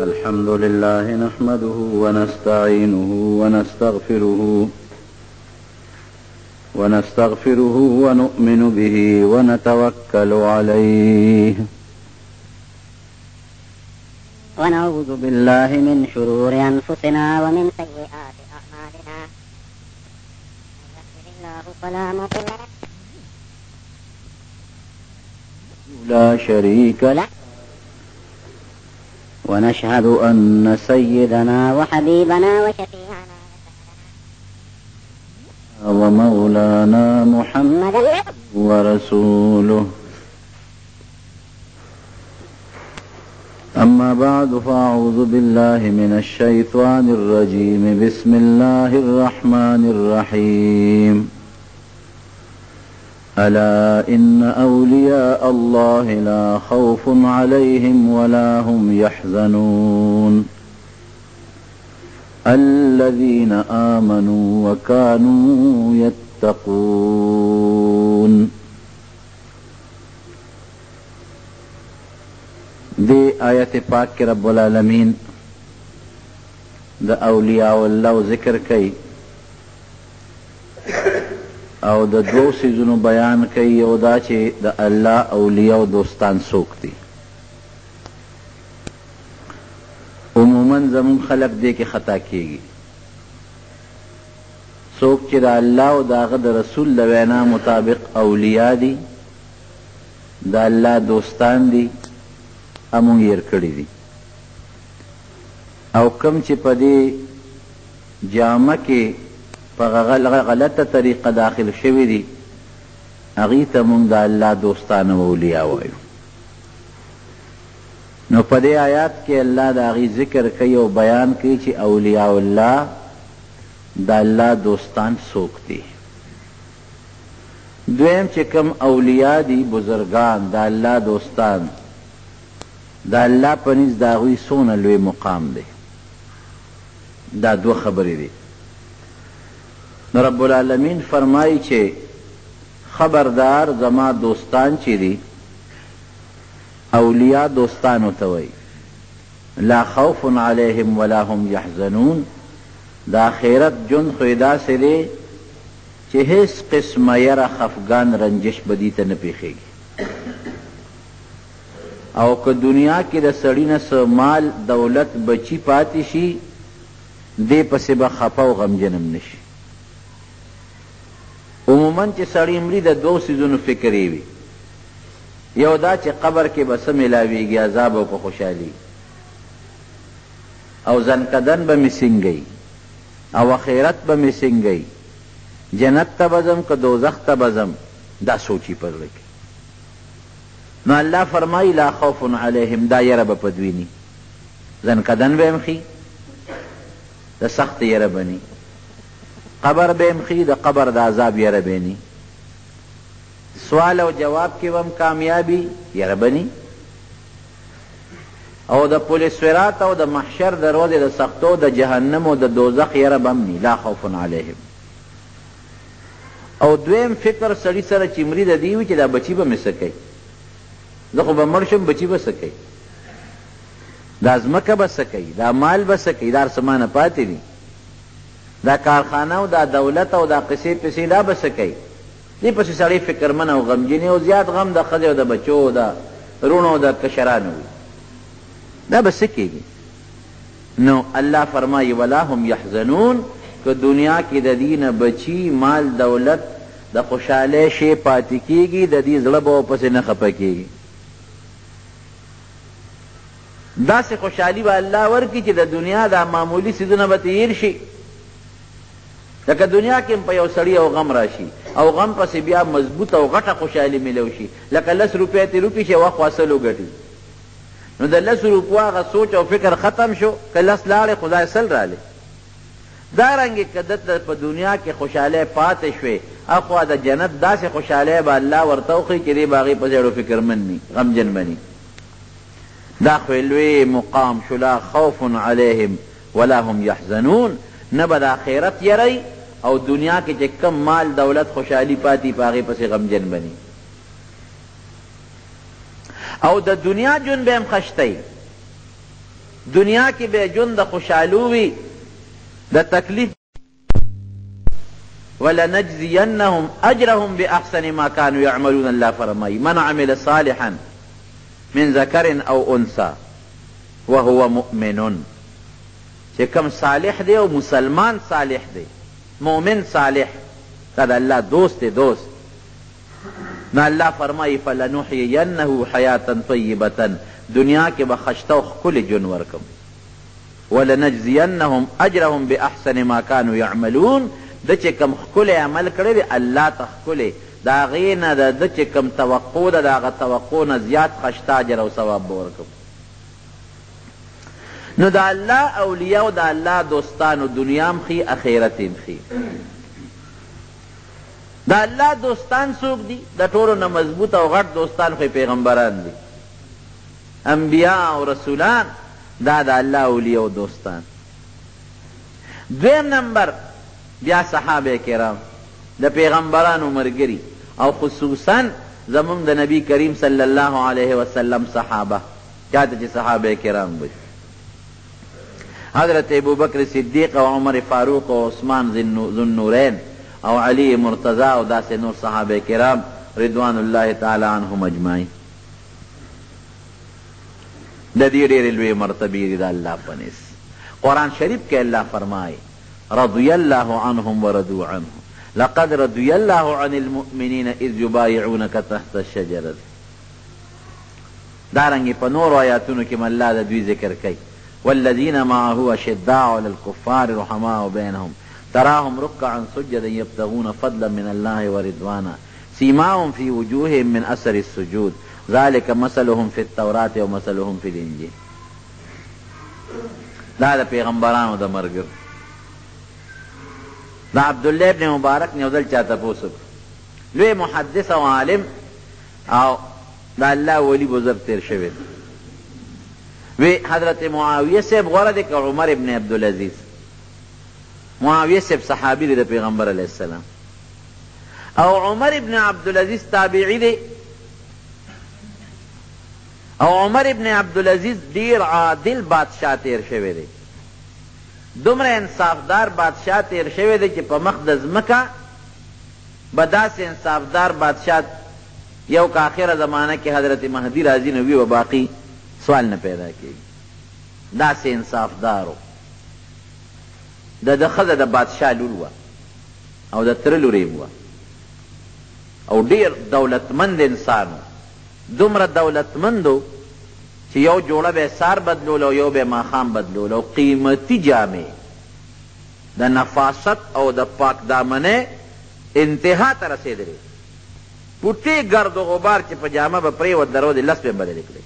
الحمد لله نحمده ونستعينه ونستغفره ونؤمن به ونتوكل عليه ونعوذ بالله من شرور أنفسنا ومن سيئات أعمالنا من يهده الله فلا مضل له لا شريك له ونشهد أن سيدنا وحبيبنا وشفيعنا ومولانا محمدا ورسوله. أما بعد فأعوذ بالله من الشيطان الرجيم. بسم الله الرحمن الرحيم. ألا إن أولياء الله لا خوف عليهم ولا هم يحزنون الذين آمنوا وكانوا يتقون. دی آیت پاک کے رب العالمین دا اولیاء اللہ ذکر کئی او د دو سیزونو بیان کوي. او دا چې د الله اولیاء او دوستان څوک دي. عموما زمون خلق دې کې خطا کیږي. څوک چې د الله او د هغه د رسول د وینا مطابق اولیاء دي، د الله دوستان دي، امون یې کړي دي. او کم چې په دې جامه کې په غلطه طریقه داخل شوي دي، هغې ته مونږ د الله دوستان او اولیاء وایو. نو په دې آیات کې الله د هغې ذکر کوي او بیان کوي چې اولیاء الله د الله دوستان څوک دي. دویم چې کوم اولیاء دي، بزرگان د الله دوستان، د الله په نزد د هغوی څومره لوی مقام دی. دا دو خبرې دي. رب العالمین فرمائی چھے خبردار زما دوستان چی دی، اولیاء دوستانو توئی، لا خوف علیہم ولا هم یحزنون. دا خیرت جن خویدا سے دے چی ہیس قسم یر خفگان رنجش بدی تا نپیخیگی. او که دنیا کی دا سڑین سا مال دولت بچی پاتی شی، دے پسی با خفا و غم جنم نشی. عموماً چې سړی مړي د دو سیزونو فکرې وي. یو دا چې قبر کې به څه میلاویږي، عذاب او که خوشحالي، او ځنکدن به مې څنګه او اخرت به مې څنګه، جنت ته به ځم که دوزخ ته به ځم، دا سوچي په زړه کې. نو الله فرمایي لا خوف علیهم، دا یره به په دوی ني. ځنکدن به هم ښي، د سخت یره به ني. قبر بیم خی، دا قبر دا عذاب یره بینی. سوال او جواب کی وم کامیابی یره بنی. او دا پولیس صراط او دا محشر دروازه دا سختو دا جهنم او دا دوزخ یره بمنی. لا خوف علیهم. او دویم فکر سړی سره چې مری د دیوی چې دا بچی به مې سکی، زه خو به مړ شم، بچی به سکی، دا ځمکه به سکی، دا مال به سکی، دا سمانه پاتې دي، دا کارخانه او دا دولت او دا قصې پسې دا به څه کوي. دې پسې سړی فکرمن او غمجن او زیات غم د ښځې او د بچو او د رونو او د کشرانو وي، دا به څه کېږي. نو الله فرمایي ولا هم یحزنون، که دنیا کې د دې نه بچي، مال، دولت، د خوشحالۍ شی پاتې کېږي، د دې زړه به ورپسې نه خفه کېږي. داسې خوشحالي به الله ورکړي چې د دنیا دا معمولي څیزونه به تېر شي. لکه دنیا کې په یو سړی او غم راشي، او غم پسې بیا مضبوط او غټه خوشحالي میلو شي. لکه 10 روپۍ تېر وکړي چې وخت اصل وګټي، نو د 10 روپو هغه سوچ او فکر ختم شو، که 10 لاړې خدای سل رالی. دارنګې که دته په دنیا کې خوشحالۍ پاتې شوې، اخوا د جنت داسې خوشحالۍ به الله ورته وښیي چې دې به هغې په زیړو فکرمن ني، غمجن به ني. دا خو لوی مقام شو. لا خوف علیهم ولا هم یحزنون. نه به د آخرت یری، او دنیا کې چې کم مال دولت خوشحالی پاتی په هغې پسې غمجن بني. او د دنیا جون به هم خشتی، دنیا کې به ژوند د خوشحالو وي د تکلیف ولنجزینهم اجرهم باحسن ما كانوا يعملون. الله فرمایي من عمل صالحا من ذکر او انثى وهو مؤمن، چې کوم صالح دی او مسلمان صالح دی، مؤمن صالح، دا د الله دوست دی دوست، نو الله فرمایي فلنحیینه حیاتا طیبة، دنیا کې به خشته او ښکلې ژوند ورکم. ولنجزینهم اجرهم باحسن ما كانوا يعملون، د چې کوم ښکلی عمل کړی دی الله ته ښکلی، د هغې نه د چې کوم توقع ده د هغه توقع نه زیات خشته اجر او ثواب به ورکم. نو د الله اولیاء او د الله دوستانو دنیا هم ښي اخرت هم ښي. د الله دوستان څوک دي؟ د ټولو نه مضبوط او غټ دوستان خو پیغمبران دي، انبیاء او رسولان، دا د الله اولیاء او دوستان. دویم نمبر بیا صحابه کرام، د پیغمبرانو ملګري، او خصوصا زمونږ د نبی کریم صلی الله علیه وسلم صحابه، چاته چې صحابه کرام وي، حضرت ابوبکر صدیق او عمر فاروق او عثمان ذو النورین او علی مرتضی او داسې نور صحابه کرام رضوان الله تعالی عنهم اجمعین. د دې ډېرې لویې مرتبې دي د الله په نس. قرآن شریف کې الله فرمایي رضی الله عنهم ورضوا عنه لقد رضي الله عن المؤمنين اذ يبايعونك تحت الشجرة. دارنګې په نورو آیاتونو کې الله د دوی ذکر کوي والذین معه اشداء على الكفار رحماء بينهم تراهم ركعا سجدا يبتغون فضلا من الله ورضوانا سيماهم في وجوههم من اثر السجود ذلك مثلهم في التوراة ومثلهم في الانجيل. دا د پیغمبرانو د مرګ. دا عبدالله ابن مبارک نے ودل چاہتا پوسک لوی محدث او عالم او دا اللہ ولی بزرگ تیر شوید وی حضرت معاویہ صاحب غورا دے کہ عمر ابن عبدالعزیز. معاویہ صاحب صحابی دے پیغمبر علیہ السلام او عمر ابن عبدالعزیز تابعی دے او عمر ابن عبدالعزیز دیر عادل بادشاہ تیر شوید. دومره انصافدار بادشاہ تیر شوی دی چې په مخ د ځمکه به داسې انصافدار بادشاہ یو که آخره زمانه کې حضرت مهدی راځي نو وي و باقي سوال نه پیدا کېږي. داسې انصافدار و. د ښځه د بادشاہ لور وه او د تره لور یې وه او ډېر دولتمند انسان و. دومره دولتمند و چې یو جوړه به سار بدلول او یو به ماښام بدلول او قیمتي جامې د نفاست او د پاک دامنې انتها ته رسېدلې. پوټې ګرد و غبار چې په جامه به پرېوت درودې لس به بدلې کړې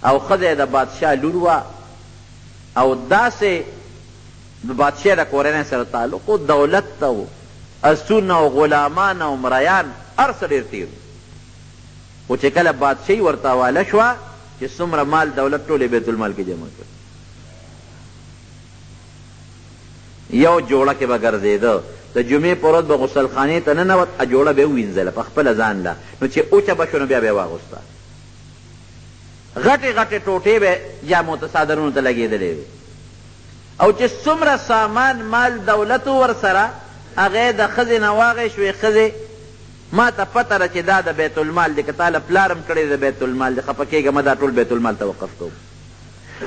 او ښځه د بادشاه لور وه او داسې د بادشاه د کورنۍ سره تعلق و دولت ته و اسونه او غلامان او مریان هر څه ډېر تېر خو چې کله بادشاهي ورته حواله شوه چې څومره مال دولت ټولې بیت المال کې جمع کړ یو جوړه کې به ګرځېده د جمعې په ورځ به غسلخانې ته ننوت جوړه به یې ووینځله په خپله ځان له نو چې اوچه به شو نو بیا به یې واغوسته غټې غټې ټوټې به جامو ته څادرونو ته لګېدلې وې او چې څومره سامان مال دولت ورسره هغه د ښځې نه واغې شوې ښځې ما ته پته ده چې دا د بیت المال دی که تا له پلارم کړی د بیت المال دی خفه کېږه ما دا ټول بیت المال ته وقف کوم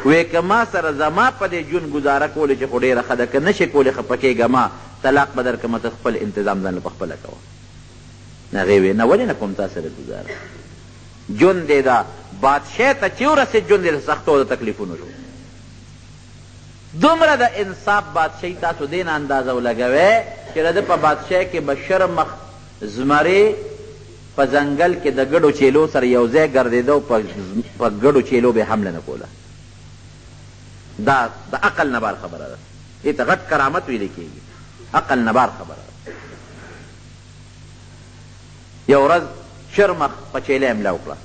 وی که ما سره زما په دې ژوند ګزاره کولی چې خو ډېره ښه ده که نشې کولی خفه کېږه ما طلاق به درکړمه ته خپل انتظام ځان له پخپله کوه هغې وی نه ولې نه کوم تا سره ګزاره ژوند دی دا بادشاه ته چې ورسېد ژوند یې د سختو او د تکلیفونو شو دومره د انصاف بادشاهي تاسو دې نه اندازه ولګوئ چې د ده په بادشاهۍ کې به شرمخ زمرې په ځنګل کې د ګډو چیلو سره یو ځای ګرځېده او په ګډو چیلو به حمله نه کوله دا د عقل نه بار خبره ده دې ته غټ کرامت ویلی کېږي عقل نه بار خبره ده یو ورځ شرمخ په چیلۍ حمله وکړه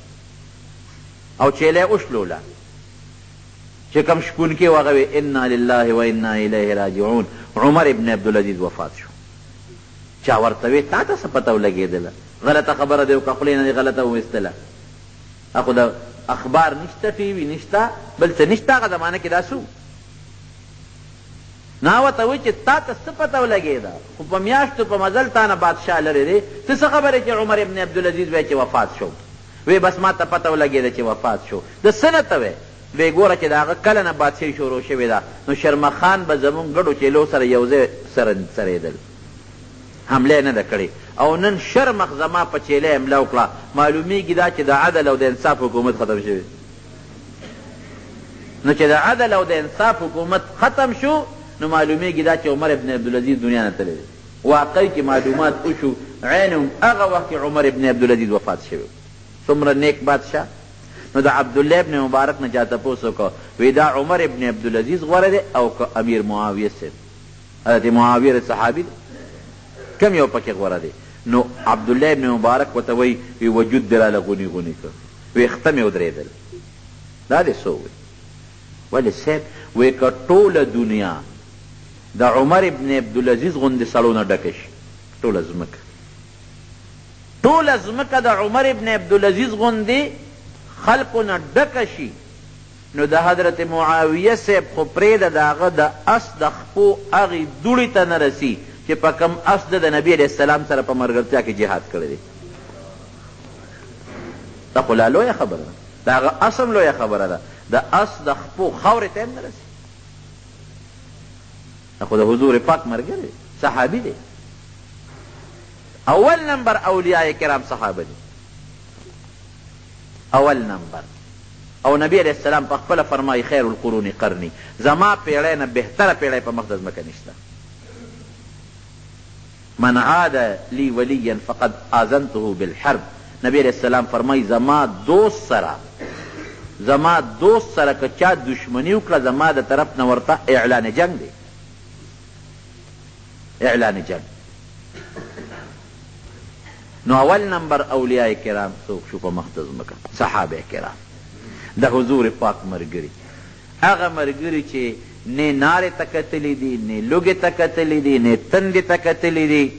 او چیلۍ وشلوله چې کوم شپونکي و هغه وی انا لله و انا الیه راجعون عمر ابن عبدالعزیز وفات شو چا ورته وی تا ته څه پته ولګېدله غلطه خبره دی وکړه خولې نه دې غلطه وویستله اخو د اخبار نشته، ټي وي نشته، بل څه نشته. هغه زمانه کې دا سو نه ورته وایي چې تا ته څه پته ولګېده، خو په میاشتو په مزل تا نه بادشاه لرې دی. ته څه خبرې چې عمر ابن عبدالعزیز وایي چې وفات شو؟ وی بس ما ته پته ولګېده چې وفات شو. د څه نه ته وی؟ وی ګوره چې د هغه کله نه بادشاهي شروع شوې ده، نو شرمخان به زمونږ ګډو چیلو سره یو ځای سرېدل، حمله نه ده کړې. او نن شرمخ زما په چیله حمله وکړه. معلومیږي دا چې د عدل او د انصاف حکومت ختم شوی. نو چې د عدل او د انصاف حکومت ختم شو، نو معلومیږي دا چې عمر ابن عبدالعزیز دنیا نه تللی. واقعي کې معلومات وشو، عین هغه وخت عمر ابن عبدالعزیز وفات شوی. څومره نیک بادشاه. نو د عبدالله ابن مبارک نه چا تپوس وکړه، وی دا عمر ابن عبدالعزیز غوره دی او که امیر معاویه صاحب؟ حضرت معاویه صحابي دی، کم یو پکې غوره دی؟ نو عبدالله ابن مبارک ورته وی وجود دی راله غوني غوني کړ، وی ختم یې ودرېدل. دا دې څه وی؟ ولې صاحب وی که ټوله دنیا د عمر ابن عبدالعزیز غوندې سړو نه ډکه شي، ټوله ځمکه د عمر ابن عبدالعزیز غوندې خلقو نه ډکه شي، نو د حضرت معاویه صاحب خو پرېږده د هغه د اس د خپو هغې دوړې ته نه رسي چې په کم اس د نبي علیه السلام سره په ملګرتیا کې جهاد کړی دی. دا خو لا لویه خبره ده، د هغه اس هم لویه خبره ده. د اس د خپو خاورې ته هم نه رسي. دا خو د حضور پاک ملګری دی، صحابي دی. اول نمبر اولیاء کرام صحابه دي، اول نمبر. او نبی علیہ السلام په خپله فرمایي خیر القرون قرنی، زما پیړۍ نه بهتره پیړۍ په مخ د ځمکه نشته. من عاد لی ولیا فقد آذنته بالحرب. نبی علیہ السلام فرمایي زما دوست سره که چا دشمني وکړه، زما د طرف نه ورته اعلان جنگ دی، اعلان جنگ. نو اول نمبر اولیاء کرام څوک شو په مخ د ځمکه؟ صحابه کرام، د حضور پاک ملګري. هغه ملګري چې نه نارې ته کتلي دي، نه لوږې ته کتلي دي، نه تندې ته کتلي دي،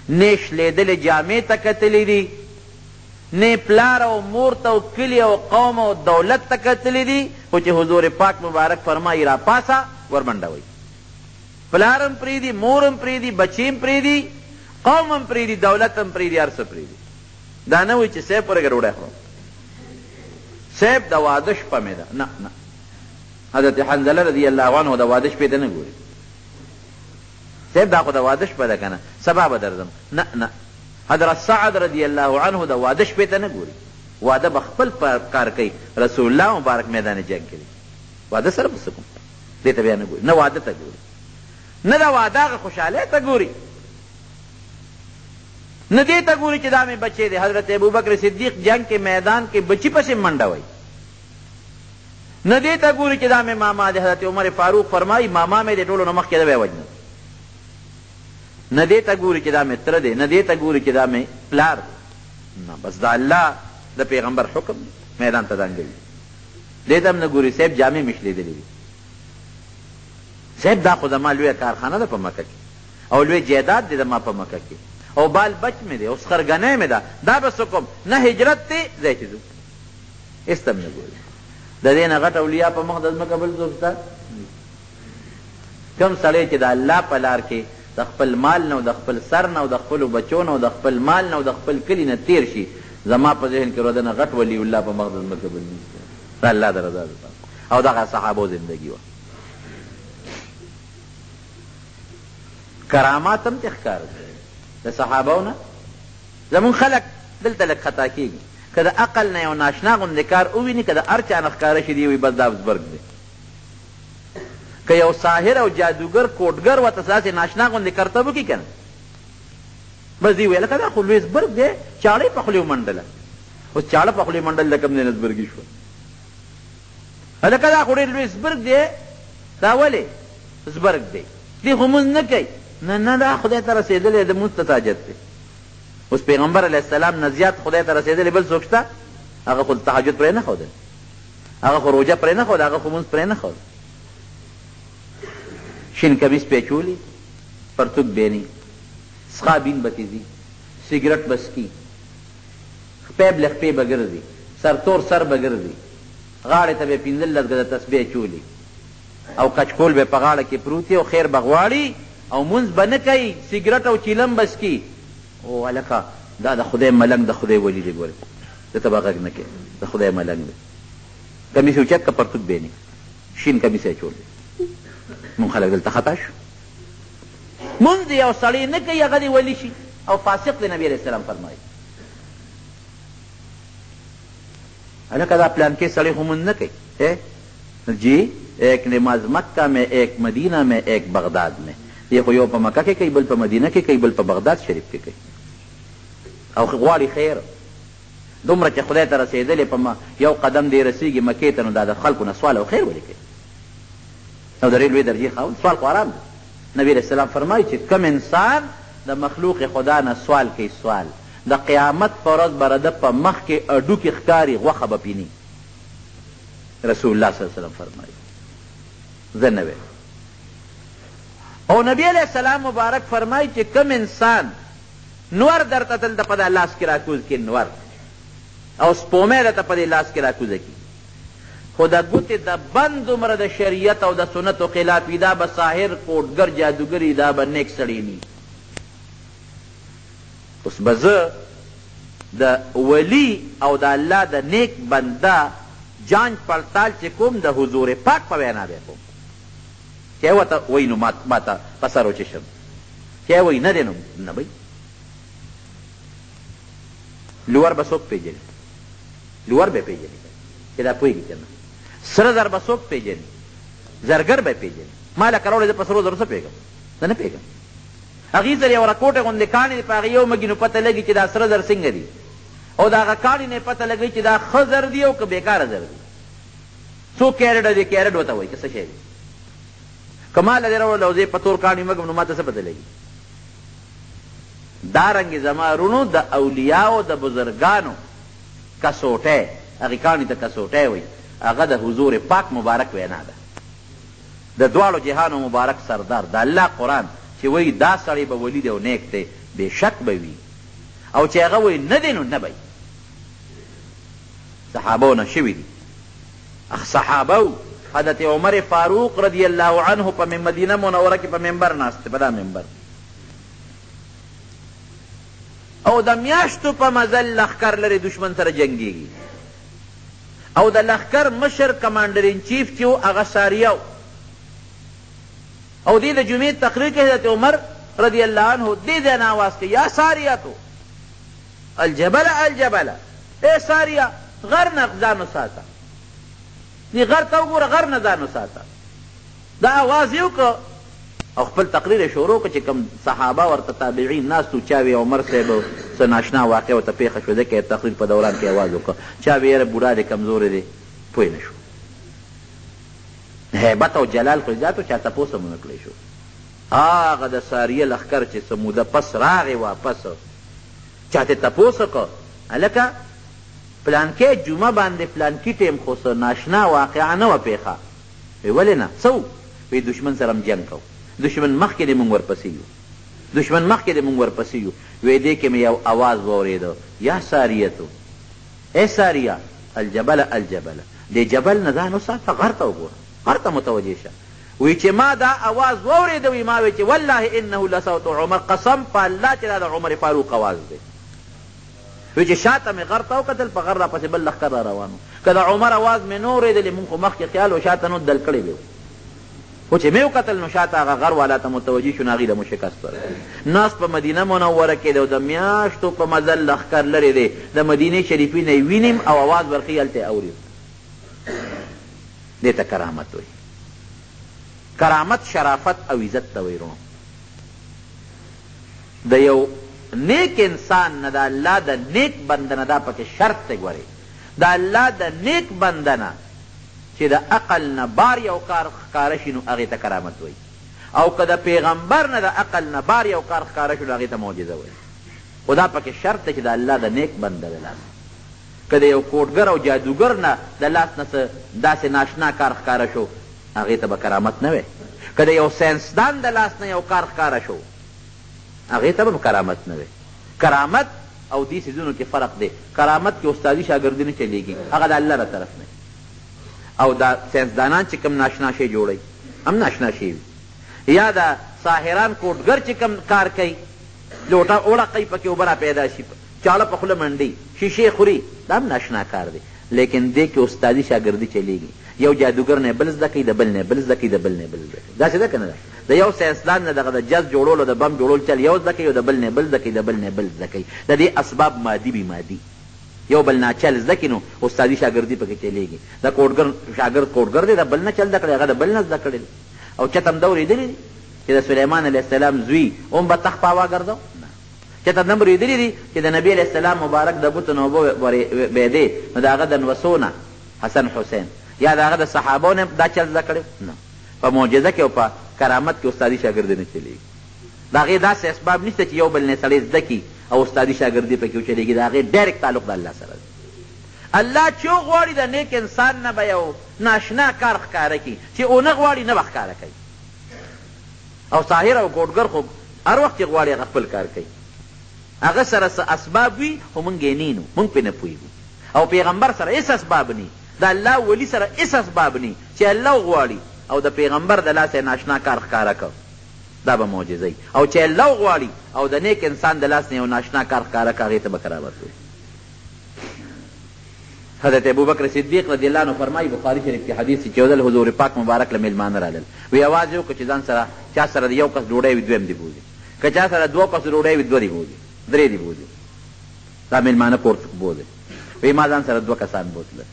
نه شلېدلې جامې ته کتلي دي، نه پلار او مور ته او کلي او قوم او دولت ته کتلي دي، خو چې حضور پاک مبارک فرمایي را پاسه ورمنډوئ. پلار هم پرېږدي، مور هم پرېږدي، بچې هم پرېږدي، قوم هم پرېږدي، دولت هم پرېږدي، هر څه پرېږدي. دا نه وایي چې صاحب پرېږه ډوډۍ خورم، صاحب د واده شپه مې ده. نه نه، حضرت حنظله رضی الله عنه د واده شپې ته نه ګوري. صاحب دا خو د واده شپه ده که نه، سبا به درځم. نه نه، حضرت سعد رضی الله عنه د واده شپې ته نه ګوري، واده به خپل کار کوي. رسول الله مبارک میدان جنگ کې دی، واده سره به څه کوم؟ دې ته بیا نه ګوري، نه واده ته ګوري، نه د واده هغه خوشحالۍ ته ګوري، نه دې ته ګوري چې دا مې بچی دی. حضرت ابوبکر صدیق جنگ کې میدان کې بچی پسې منډه وایي، نه دې ته ګوري چې دا مې ماما دی. حضرت عمر فاروق فرمایي ماما مې د ټولو نه مخکې ده بیا وجنه. نه دې ته ګوري چې دا مې تره دی، نه دې ته ګوري چې دا مې پلار دی. نه، بس دا الله د پیغمبر حکم دی، میدان ته دنګوي. دې ته هم نه ګوري صاحب جامې مې شلېدلې دي. صاحب دا خو زما لویه کارخانه ده په مکه کې، او لوی جایداد دی زما په مکه کې، او بال بچ مې دی، او سخرګنۍ مې ده. دا به څه کوم؟ نه هجرت دی ځای چې ځو، هېڅ ته هم نه ګوري. د دې نه غټ اولیاء په مخ د ځمکه بل څوک شته؟ کوم سړی چې د الله په لار کې د خپل مال نه او د خپل سر نه او د خپلو بچو نه او د خپل مال نه او د خپل کلي نه تېر شي، زما په ذهن کې روده نه غټ ولی الله په مخ د ځمکه بل نشته. د الله د رضا دپاره. او دغه صحابو زندګي وه. کرامات هم چې ښکاره د صحابو نه. زمونږ خلک دلته لږ خطا کېږي، که د عقل نه یو ناشنا غوندې کار وویني، که د هر چا نه ښکاره شي دی وایي بس دا بزبرګ دی. که یو ساحر او جادوګر کوټګر ورته داسې ناشنا غوندې کرتب وکړي که نه، بس دی وایي لکه دا خو لوی زبرګ دی، چاړې په خولې ومنډله. اوس چاړه په خولې منډل د کوم ځای نه زبرګي شوه؟ هلکه دا خو ډېر لوی زبرګ دی. دا ولې زبرګ دی؟ دی خو مونځ نه کوي. نه نه، دا خدای ته رسېدلی د مونځ ته تاجت دی. اوس پیغمبر علیه السلام نه زیات خدای ته رسېدلی بل څوک شته؟ هغه خو تهجد پرې نه ښودل، هغه خو روژه پرې نه ښوده، هغه خو مونځ پرې نه ښوده. شین کمیس پیچولی، پرتوک بینی، سخابین بتیزی، سیګرټ بسکی، خپې بلخپې به ګرځي، سرتور سر به ګرځي، غاړې ته به 15 ګزه تسبیح چولي او کچکول به په غاړه کې پروت او خیر به غواړي او مونځ به نه کوي، سګرټ او چیلم بس کی. او هلکه دا د خدای ملنګ د خدای ولی دی، ګورې ده ته به غږ نه کوي، د خدای ملنګ دی. کمیس اوچت که پرتوک بینی شین کمیس یې چول دی. مونږ خلک دلته خطا شو. مونځ د یو سړی نه کوي هغه دې ولی شي او فاسق دی. نبی علیه السلام فرمایي هلکه دا پلانکې سړی خو مونځ نه کوي. جی ایک نماز مکہ میں، ایک مدینہ میں، ایک بغداد میں. یہ خو یو په مکه کې کوي، بل په مدینه کې کوي، بل په بغداد شریف کې کوي. او غواړي خیر دومره چې خدای ته رسېدلې په یو قدم دی رسېږي مکې ته، نو دا د خلکو نه سوال او خیر ولې کوي؟ او د ډېر لوی درجې خاوند سوال خو آرام دی. نبی علیه السلام فرمایي چې کم انسان د مخلوق خدا نه سوال کوي، سوال د قیامت په ورځ به رده په مخ کې اډوکې ښکاري، غوښه به پیني. رسول الله صلی الله علیه وسلم فرمایي زه نه ویم. او نبی علیہ السلام مبارک فرمائی چې کم انسان نور درته دلته په دا لاس کې راکوز کې نور او سپومې درته په دې لاس کې راکوزه کي، خو د ګوتې د بند عمره د شریعت او د سنتو خلاف وي، دا به ساحر کوډګر جادوګري، دا به نیک سړی ني. اوس به زه د ولی او د الله د نیک بنده جانچ پړتال چې کوم د حضور پاک په وینا به کوم. چې ورته وایي نو ما ته په سر وچشم، چې وایي نه دی نو نه بی. لور به څوک پېژني؟ لور به پېژني چې دا پوهېږي که نه. سره زر به څوک پېژني؟ زرګر به پېژني. ما لکه راوړې زه په سرو زرو څه پوهېږم؟ زه نه پوهېږم. هغې سره یوه رکوټې غوندې کاڼې دي، په هغې یو مږي نو پته لګي چې دا سره زر څنګه دي، او د هغه کاڼې نه پته لګوي چې دا ښه زر دي او که بېکاره زر دي. څو کیرډه دي، کیرډ ورته وایي که څه شی دی. که ما له دې راوړل او زه یې په تور کاڼي مږم نو ما ته څه پته لګي؟ دارنګې زما رونو د اولیاو د بزرګانو کسوټی، هغې کاڼي ته کسوټی وایي، هغه د حضور پاک مبارک وینا ده، د دواړو جهانو مبارک سردار، د الله قرآن چې وایي دا سړی به ولی دی او نیک دی، بېشک به وي. او چې هغه وایي نه دی نو نه به وي. صحابو نه شوي دي. صحابو حضرت عمر فاروق رضی الله عنه په مدینه منوره کې په منبر ناست دی، په دا منبر، او د میاشتو په مزل لښکر لري دشمن سره جنګېږي، او د لښکر مشر کمانډر ان چیف چې و هغه ساریه و، او دې د جمعې تقریر کې حضرت عمر رضی الله عنه دې ځای نه آواز کوي یا ساریه الجبل الجبل، ای ساریه غر نه ځان وساته، دې غر ته وګوره، غر نه ځان وساته. دا آواز یې وکړه او خپل تقریر یې شروع کړه چې کوم صحابه ورته تابعین ناست وو، چا وی عمر صاحب څه ناشنا واقع ورته پېښه شوه، ځکه یې تقریر په دوران کې آواز وکړه، چا وی یاره بوډا دی کمزوری دی، پوه نه شو. هیبت او جلال خو زیات و، چا تپوس هم ونه کړی شو. هغه د ساریه لښکر چې څه موده پس راغې واپس، چا ترې تپوس وکړه هلکه پلانکې جمعه باندې پلانکي ټیم خو څه ناشنا واقعه نه وه پېښه. وی ولې نه څه و؟ وی دشمن سره م جنګ کوو، دشمن مخکې دی مونږ ورپسې یو، دشمن مخکې دی مونږ ورپسې یو. وی دې کې مې یو اواز واورېده یا ساریتو، ای ساریه الجبل الجبل، دې جبل نه ځان وساته، غر ته وګوره، غر ته متوجه شه. وی چې ما دا اواز واورېده، وی ما وی چې والله انه لصوت عمر، قسم په الله چې دا د عمر فاروق اواز دی. وی چې شاته مې غر ته وکتل، په غر راپسې بل لښکر را روانو، که د عمر اواز مې نه اورېدلې مونږ خو مخکې خیال و شاته نو دل کړی به، خو چې مې وکتل نو شاته هغه غر والا ته متوجه شو، نو هغې له مو شکست ورکړ. ناست په مدینه منوره کې دی او د میاشتو په مزل لښکر لرې دی، د مدینې شریفي نه یې وینم او اواز ورښي هلته یې اوري. دې ته کرامت وایي. کرامت شرافت او عزت ته وایي. د یو نیک انسان نه د الله د نیک بنده نه دا پکې شرط دی. ګورئ د الله د نیک بنده نه چې د عقل نه بار یو کار ښکاره شي نو هغې ته کرامت وایي، او که د پیغمبر نه د عقل نه بار یو کار ښکاره شو نو هغې ته معجزه وایي. خو دا پکې شرط دی چې د الله د نیک بنده د لاس، که د یو کوډګر او جادوګر نه د لاس نه څه داسې ناشنا کار ښکاره شو هغې ته به کرامت نه وی. که د یو ساینسدان د لاس نه یو کار ښکاره شو هغې ته به کرامت نه وی. کرامت او دې څیزونو کې فرق دی. کرامت کې استادي شاګردي نه چلیږي، هغه د الله له طرف نه. او دا ساینسدانان چې کوم ناشنا شی جوړوي هم ناشنا شی وي، یا دا ساحران کوټګر چې کوم کار کوي لوټه وړقوي پکې اوبه را پیدا شي، چاړه په خوله منډي، شیشې خوري، دا هم ناشنا کار دی. لیکن دې کې استادي شاګردي چلیږي، یو جادوګر نه بل زده کوي، د بل نه بل زده کوي، د بل نه بل زده کوي. داسې ده که نه ده؟ د یو ساینسدان نه دغه د جز جوړولو د بم جوړول چل یو زده کوي او د بل نه بل زده کوي، د بل نه بل زده کوي. د دې اسباب مادي بې مادي، یو بل نه چل زده کړي نو استادي شاګردي پکې چلیږي. د کوټګر شاګرد کوټګر دی، د بل نه چل زده کړی، هغه د بل نه زده کړی. او چته هم ده اورېدلي دي چې د سلیمان علیه السلام زوی هم به تخت پاوا ګرځو؟ چته هم اورېدلي دي چې د نبي علیه السلام مبارک د بوتو نه اوبه بېدې نو د هغه د نوسونه حسن حسین یا د هغه د صحابو نه دا چل زده کړی؟ نه. په معجزه کې او په کرامت کې استادي شاګردي نه چلیږي. د هغې داسې اسباب نشته چې یو بل نه سړی زده کړي او استادي شاګردي پکې وچلېږي. د هغې ډایرکټ تعلق د الله سره دی. الله چې وغواړي د نیک انسان نه به یو ناشنا کار ښکاره کړي، چې ونه غواړي نه به ښکاره کوي. او ساحر او کوټګر خو هر وخت چې غواړي هغه خپل کار کوي. هغه سره څه اسباب وي خو موږ یې نینو، موږ پرې نه پوهېږو. او پیغمبر سره هېڅ اسباب نی، د الله ولی سره هېڅ اسباب نی چې الله وغواړي او د پیغمبر د لاسه ناشنا کار ښکاره کړ، دا به معجزه او چې الله وغواړي او د نیک انسان د لاس نه یو ناشنا کار ښکاره کړ، هغې ته به کرامت وي. حضرت ابوبکر صدیق رضی الله عنه فرمایي، بخاري شریف کې حدیث چې یو ځل حضور پاک مبارک له میلمانه رالل، وی اواز یې وکړه چې ځان سره چا سره د یو کس ډوډۍ وي دویم دې بوځي، که چا سره دوه کس ډوډۍ وي دوه دې بوځي، درې دې بوځي. دا میلمانه کور بوځي. وی ما ځان سره دوه کسان بوتله.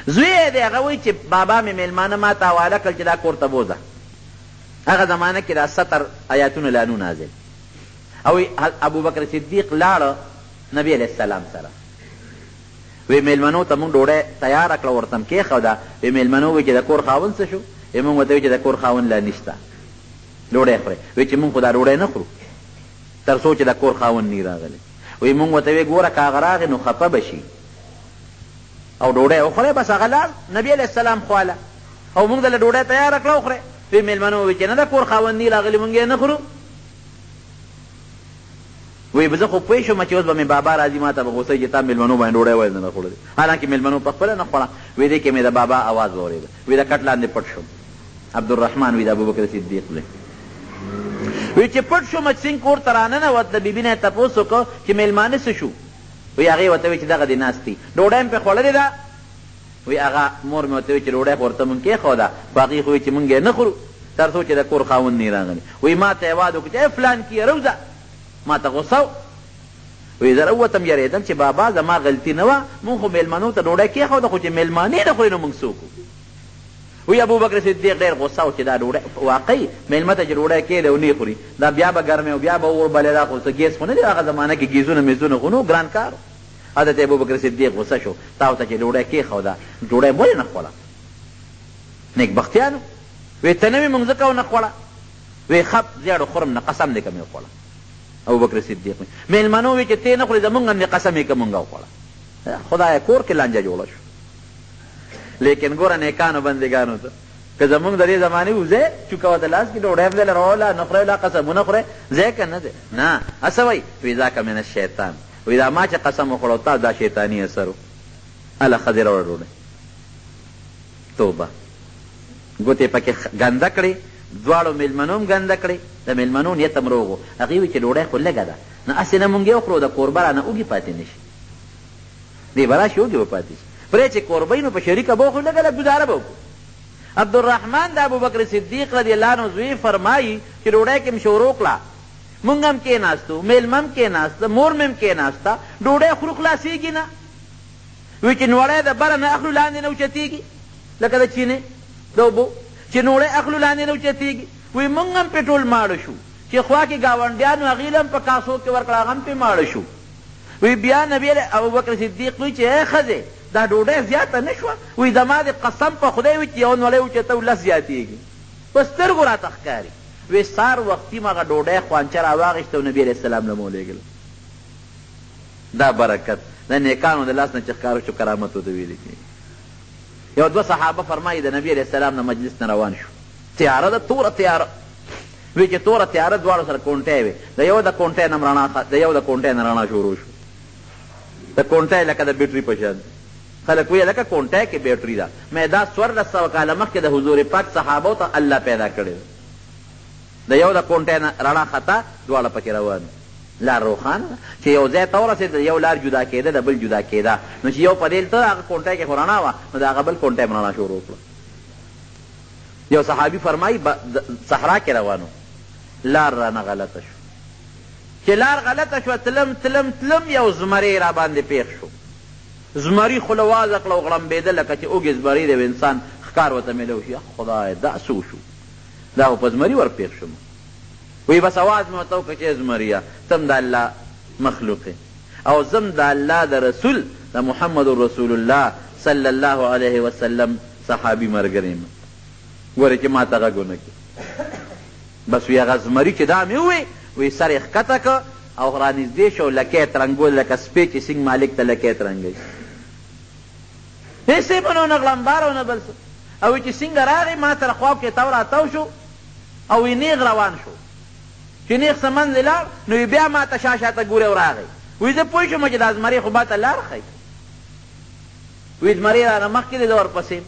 زوی یې دی هغه وایي چې بابا مې میلمانه ما ته حواله کړل چې دا کور ته بوځه. هغه زمانه کې دا 70 آیاتونه لانو نازل. او ابوبکر صدیق لاړه نبی علیه السلام سره، وی میلمنو ته مونږ ډوډۍ تیاره کړه، ورته م کېښوده. وی میلمنو وی چې د کور خاوند څه شو؟ وی مونږ ورته وی چې د کور خاوند لا نشته، ډوډۍ خورئ. وی چې مونږ خو دا ډوډۍ نه خورو تر څو چې د کور خاوند نی راغلی. وی مونږ ورته وی ګوره که هغه راغی نو خفه به شي او ډوډۍ وخورئ. بس هغه لاړ نبي علیه السلام خواله او مونږ دله ډوډۍ تیاره کړه وخورئ. وی میلمنو وی چې نه د کور خاوند نی راغلی مونږ یې نه خورو. وی زه خو پوه شوم چې اوس به مې بابا راځي ما ته به غوسه چې تا میلمنو باندې ډوډۍ ولې نه خوړلې، حالانکې میلمنو په خپله نه خوړه. وی دې کې مې د بابا اواز واورېده، وی د کټ لاندې پټ شوم. عبدالرحمن وی د ابوبکر صدیق دی. وی چې پټ شوم چې څنګه کور ته راننوت، د بیبي نه یې تپوس وکړه چې میلمانه څه شو؟ وی هغې ورته وی چې دغه دې ناست دي، ډوډۍ مې پرې خوړلې ده. وی هغه مور مې ورته وی چې ډوډۍ خو ورته مونږ کېښوده، خو هغې خو وی چې مونږ یې نه خورو تر څو چې د کور خاوند نه راغلی. وی ما ته یې وعده وکړه چې فلان کې روځه، ما ته غوسه وی زه راووتم یارېدم چې بابا زما غلطي نه وه، مونږ خو میلمنو ته ډوډۍ کېښوده خو چې میلمانې نه خوري نو مونږ څوک وو. وی ابوبکر صدیق ډېر غوسه و چې دا ډوډۍ واقعي میلمه ته چې ډوډۍ کېده او نه خوري دا بیا به ګرمې او بیا به اور بلېده، خو څه ګیس خو نه دی هغه زمانه کې ګیزونه میزونه خو نو ګران کار. حضرت ابوبکر صدیق غوسه شو، تا ورته چې ډوډۍ کېښوده ډوډۍ ولې نه خوړه؟ نیکبختیانو وی ته نه وې مونږ ځکه ونه خوړه. وی خپ زیاړو خورم نه قسم دی که مې وخوړه. ابوبکر صدیق میلمنو وی چې ته نه خورې زمونږ هم دې قسم یې که مونږ وخوړه. خدایه کور کې لانجه جوړه شو. لیکن ګوره نیکانو بندګانو ته که زمونږ د دې زمانې وځې چوکه ورته لاس کې ډوډۍ بدله راوله نه خورئ لا قسمونه خورئ ځای که نه دی نه هسه وایي وی ذاک من الشیطان. وی دا ما چې قسم وخوړو تا دا شیطاني اثر و. هله ښځې راوړه ډوډۍ توبه ګوتې پکې ګنده کړې، دواړو میلمنو هم ګنده کړې، د میلمنو نیت هم روغ و. هغې وایي چې ډوډۍ خو لږه ده نه هسې نه مونږ یې وخورو د کوربه رانه اوږې پاتې نه شي، دې به راشي اوږې به پاتې شي. پرې چې کوربه نو په شریکه به وخورو لږه لږ ګزاره به وکړو. عبدالرحمن د ابوبکر صدیق رضی الله عنه زوی فرمایي چې ډوډۍ کې م شروع کړه، مونږ هم کېناستو، میلمه هم کېناسته، مور مې هم کېناسته، ډوډۍ خورو خلاصېږي نه. وی چې نوړی د بره نه اخلو لاندې نه اوچتېږي لکه د چینې د اوبو چې نوړی اخلو لاندې نه اوچتېږي. وی مونږ هم پې ټول ماړه شو چې خوا کې ګاونډیانو هغې له هم په کاسو کې ورکړه هغه هم پې ماړه شو. وی بیا نبی ابوبکر صدیق وی چې ای ښځې دا ډوډۍ زیاته نه شوه؟ وی زما د قسم په خدای وي چې یو نوړی اوچته لس زیاتېږي په سترګو راته ښکاري. وی سار وختي مغه ډوډۍ خوانچه راواغېسته او نبي علیه السلام له مو لېږله. دا برکت د نیکانو د لاس نه چې ښکاره شو کرامت ورته ویلې کېږي. یو دوه صحابه فرمایي د نبي علیه السلام نه مجلس نه روان شو، تیاره ده توره تیاره. وی چې توره تیاره دواړو سره کونټۍ وې، د یو د کونټۍ نه رڼا شروع شو، د کونټۍ لکه د بیټري په شان خلک وایي لکه کونټای کې بیټري ده. مې دا 1400 کاله مخکې د حضور پاک صحابو ته الله پیدا کړی ده. د یو د کونټای نه رڼا خطا دواړه پکې روان لار روښانه ده چې یو ځای ته ورسېد یو لار جدا کېده د بل جدا کېده نو چې یو په دې ته هغه کونټای کې خو رڼا وه نو د هغه بل کونټای م رڼا شروع کړه. یو صحابي فرمایي صحرا کې روانو لار رانه غلطه شو. چې لار غلطه شوه تلم تلم تلم یو زمری را باندې پیښ شو. زمری خوله وازه کړه او غړمبېده لکه چې اوږې زمری دی انسان ښکار ورته میلو شي. خدای دا څه وشو؟ دا خو په زمري ور پیښ شوم. وی بس اواز مې ورته وکړه چې زمریه تم د الله مخلوق او زم د الله د رسول د محمد رسول الله صلی الله علیه وسلم صحابي ملګری یم. ګورې چې ما ته غږ ونه کړي. بس وی هغه زمري چې دا مې ووی وی سر یې ښکته که او رانږدې شو لکۍ یې ترنګول لکه سپی چې سینګ مالک ته لکۍ ترنګوي. هېڅ یې به نه غلمبار او نه بل څه. او چې څنګه راغی ما سره خوا کې تاو راتاو شو او وی نیغ روان شو. چې نیغ څه منځې لاړ نو بیا ما ته شا شاته ګورې او راغی. وی زه پوه شوم چې دا زمرۍ خو ما ته لار ښیي. وی زمرۍ رانه مخکې دی زه ورپسې یم.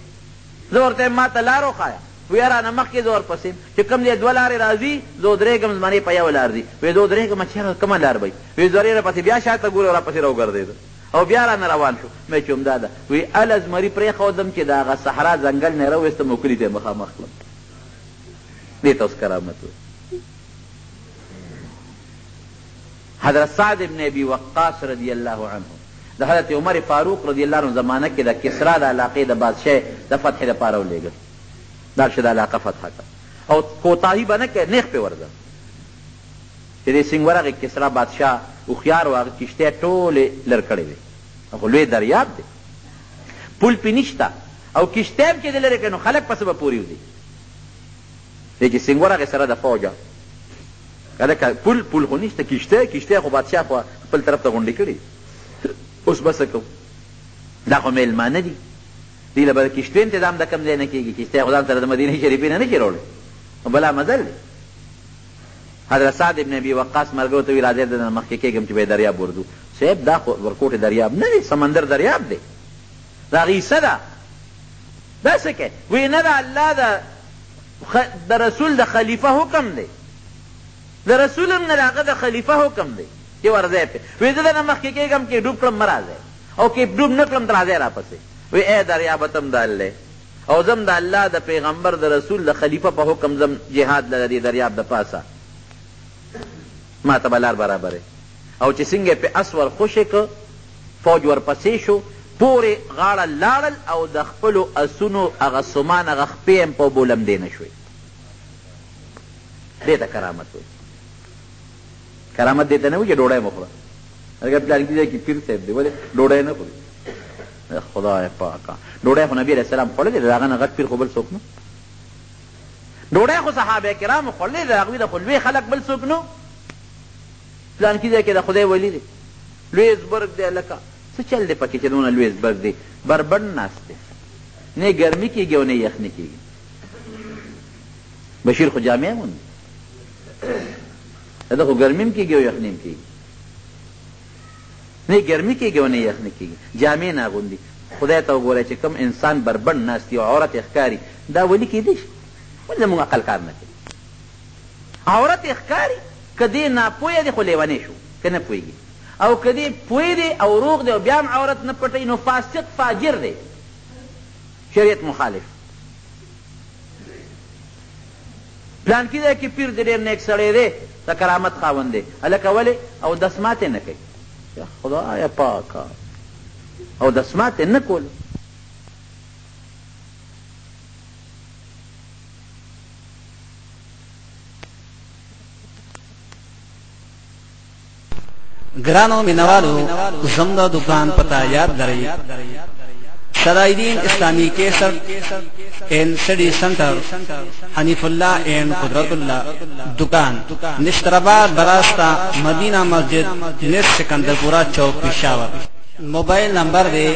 زه ورته یم ما ته لار وښایه. وی رانه مخکې زه ورپسې یم. چې کوم دی دوه لارې راځي زه ودرېږم زمرۍ په یو لار ځي. وی زه ودرېږم چېرې کومه لار به وي. وی زمرۍ راپسې بیا شاته ګورې او راپسې راوګرځېده او بیا رانه روان شو. مې چې همدا ده وی اله زمري پرېښودم چې د هغه صحرا ځنګل نه یې راوویستم او کلي ته یې مخامخ کړم. دې ته اوس کرامت وایي. حضرت سعد بن ابي وقاص رضی الله عنه د حضرت عمر فاروق رضی الله عنه زمانه کې د کسرا د علاقې د بادشاه د فتح دپاره ولېږل. دا چې د علاقه فتح کړه او کوتاهي به نه کوې نیغ پې ورځه. چې دې سینګ ورغې کسرا بادشاه هوښیار و هغه کښتۍ ټولې لر کړې وې. خو لوی دریاب دی پل پې نشته او کښتۍ هم چې دې لرې کړې نو خلک پسې به پورې وځي. دی چې سینګ ورغې سره د فوجه هلکه پل خو نشته کښتۍ خو بادشاه خو خپل طرف ته غونډې کړي. اوس به څه کوو؟ دا خو میلمانه دي دوی له به د کښتیو انتظام د کوم ځای نه کېږي. کښتۍ خو ځان سره د مدینې شریفې نه شي راوړی. بلا مزل دی. حضرت سعد ابن ابي وقاص ملګرو ته ویل راځئ دننه مخکې کېږم چې به یې دریاب ورځو. صاحب دا خو ورکوټې دریاب نه دی سمندر دریاب دی. دا غیسه ده. دا څه کوې؟ وی نه د الله د رسول د خلیفه حکم دی. د رسول هم نه د هغه د خلیفه حکم دی چې ورځی پې. وی زه دنه مخکې کېږم کې ډوب کړم مه راځئ او کې ډوب نه کړم ته راځئ راپسې. وی ای دریابه تم د الله او زم د الله د پیغمبر د رسول د خلیفه په حکم زم جهاد له دې دریاب د پاسه ما ته به لار برابرې. او چې څنګه پې اس ور خوشې که فوج ورپسې شو پورې غاړه لاړل او د خپلو اسونو هغه سمان هغه خپې هم په بولمدې نه شوې. دې ته کرامت وایي. کرامت دې ته نه وایي چې ډوډۍ مه خوره. هغه پلانکي ځای کې پیر صاحب دی ولې ډوډۍ نه خوري؟ خدای پاکه ډوډۍ خو نبي علیه السلام خوړلې د هغه نه غټ پیر خو بل څوک نه. ډوډۍ خو صحابه کرامو خوړلې د هغوی د خو لوی خلک بل څوک نه. پلانکي ځای کې د خدای ولی دی لویزبرګ دی لکه څه چل دی پکې چې دونه لویزبرګ دی بربند ناست دی نه ګرمي کېږي او نه یخني کېږي. بشیر خو جامع هم ده خو ګرمي هم کېږي او یخني هم کېږي. نه ګرمي کېږي او نه یخني کېږي جامې نه اغوندي. خدای ته وګورئ چې کوم انسان بربند ناست او عورت یې ښکاري دا ولي کېدی شي؟ ولې زموږ عقل کار نه کوي؟ عورت یې ښکاري که دې ناپویه دی خو لیونی شو که نه پوهېږي او که دې پوه دی او روغ دی او بیا هم عورت نه پټوي نو فاسق فاجر دی شریعت مخالف. پلانکي ځای کې پیر دی ډېر نیک سړی دی د کرامت خاوند دی هلکه ولې او دسمات یې نه کوي. یا خدایه پاکه او دسمات یې نه کول. گرانو مینوالو زمدہ دکان پتہ یاد لرئی صدائدین اسلامی کیسر این سٹی سنٹر حنیف اللہ این قدرت اللہ دکان نشترآباد براستہ مدینہ مسجد نس سکندرپورہ چوک پشاور. موبائل نمبر دے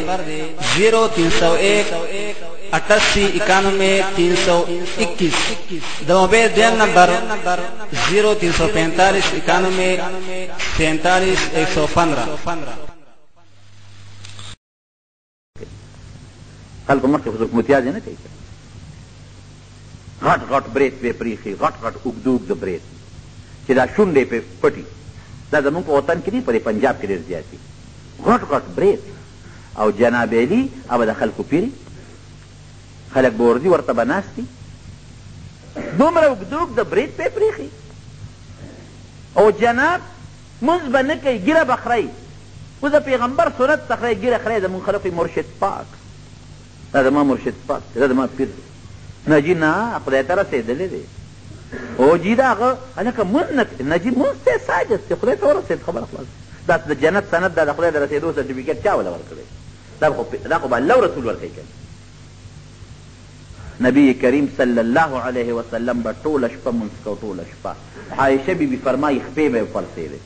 0301 88 91 321. موبائل دین نمبر 0345 91 47 115. خلکو مخکې خو څوک متیازې نه کوي غټ غټ برید پې پرېښي غټ غټ اوږده اوږده برید چې دا شونډې پې پټي دا زمونږ په وطن کې دي په پنجاب کې ډېر زیات دي غټ غټ برید او جناب علي او د خلکو پیري خلک به ورځي ورته به ناست دي دومره اوږده اوږده برید پې پرېښي او جناب مونځ به نه کوي ګیره به خورئ اوس د پیغمبر سنت ته خورئ ګیره خورئ زمونږ خلک مرشد پاک دا زما مرشد پاک دی دا زما پیر دی نه جي نه خدای ته رسېدلی دی او جي دا هغه هلکه مونځ نه کوي نه جي مونځ ته ساجد دی خدای ته ورسېد خبره خلاص دا د جنت سند دا د خدای د رسېدو سرټیفیکټ چا وله ورکړی دا خو به الله رسول ورکوي که نبی کریم صلی الله علیه وسلم به ټوله شپه مونځ کو ټوله شپه عایشه بیبي فرمایي خپې به یې پړسېدې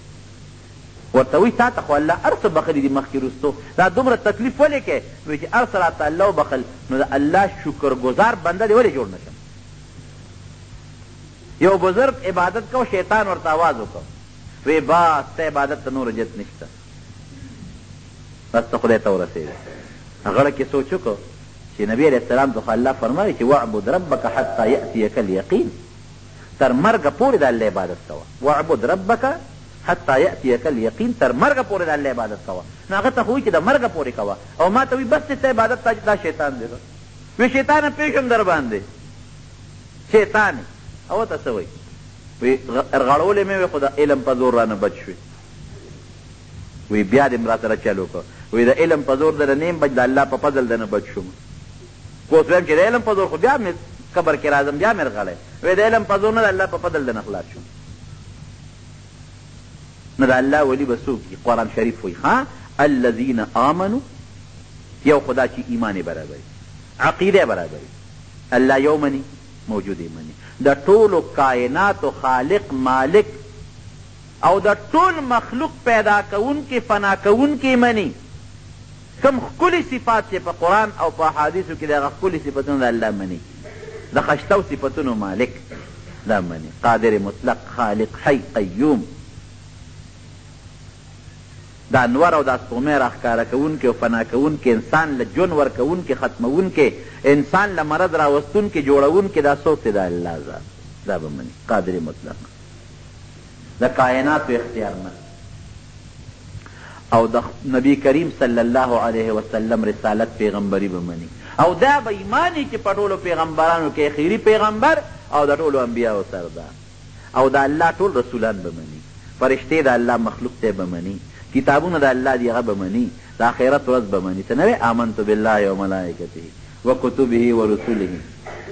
ورته وایي تا ته خو الله هر څه بخلي دي مخکې وروستو دا دومره تکلیف ولې کوې وایي چې هر څه راته الله وبخل نو د الله شکرګزار بنده دې ولې جوړ نه شم یو بزرگ عبادت کو شیطان ورته آواز وکړ وی بس ته عبادت ته نور جت نشته بس ته خدای ته ورسېده هغه کې سوچ وکړو چې نبی علیه السلام ته خو الله فرمایي چې واعبد ربک حتی یأتیک الیقین تر مرګه پورې د الله عبادت کوه واعبد ربک حتی یأتیک الیقین تر مرګه پورې د الله عبادت کوه نو هغه ته خو وایي چې د مرګه پورې کوه او ما ته وایي بس چې ته عبادت دا شیطان دی وی شیطانه پېښم در باندې شیطان او ته څه وایي وی غړولې مې وی خو د علم په زور رانه بچ شوې وی بیا دې را سره چل وکړه وی د علم په زور دنه نیم بچ د الله په فضل دنه بچ شوم اوس ویم چې د علم په زور خو بیا مې قبر کې راځم بیا مې رغلی وی د علم په زور نه د الله په فضل دنه خلاص شوم نو د الله ولی به څوک وي قرآن شریف وایي ها الذین آمنو یو خدا چې ایمان یې برابري عقیده برابري الله یو مني موجود یې مني د ټولو کائناتو خالق مالک او د ټول مخلوق پیدا کوونکې فنا کوونکې مني کم ښکلي صفات چې په قرآن او په احادیثو کې د هغه ښکلي صفتونه د الله مني د خشتو صفتونو مالک دا مني قادر مطلق خالق حی قیوم دا انور او دا سپومې راښکاره کوونکې او فنا کوونکې انسان له ژوند ورکوونکې ختموونکې انسان له مرض راوستونکې جوړوونکې دا څوک دی د الله ذات دا به مني قادر مطلق د کائناتو اختیارمند او د نبی کریم صلی الله علیه وسلم رسالت پیغمبري به مني او دا به ایمانی چې په ټولو پیغمبرانو کې اخیري پیغمبر او د ټولو انبیاو سردار او د الله ټول رسولان به مني فرشتې د الله مخلوق ته به مني کتابونه د الله دی هغه به مني د آخرت ورځ به مني څه نه وی آمنت بالله وملائکته وکتبه ورسله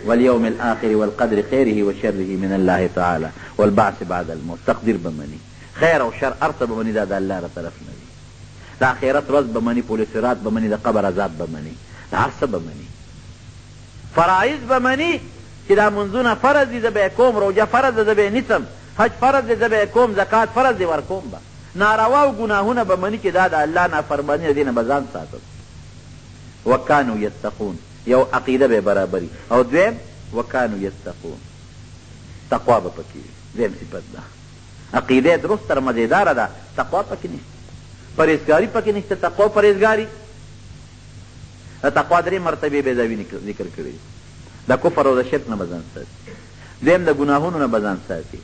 واليوم الآخر والقدر خیره وشره من الله تعالی والبعث بعد الموت تقدیر به مني خیر او شر هر څه به مني دا د الله را طرف نه وي د آخرت ورځ به مني پل صراط به مني د قبر عذاب به مني د هر څه به مني فرایض به مني چې دا منځونه فرض دي زه به یې کوم روژه فرض ده زه به یې نیسم حج فرض دی زه به یې کوم زکات فرض دی ورکوم به ناروا او ګناهونه به مني چې دا د الله نافرماني ده دې نه به ځان ساتم وکانو یتقون یو عقیده به برابري او دویم وکانو یتقون تقوا به پکې وي دویم صفت ده عقیده درست تر مزیداره ده تقوا پکې نشته پرهیزګاري پکې نشته تقوا پرهیزګاري د تقوا درې مرتبې بیضاوي ذکر کړي د کفر او د شرک نه به ځان ساتي دویم د ګناهونو نه به ځان ساتي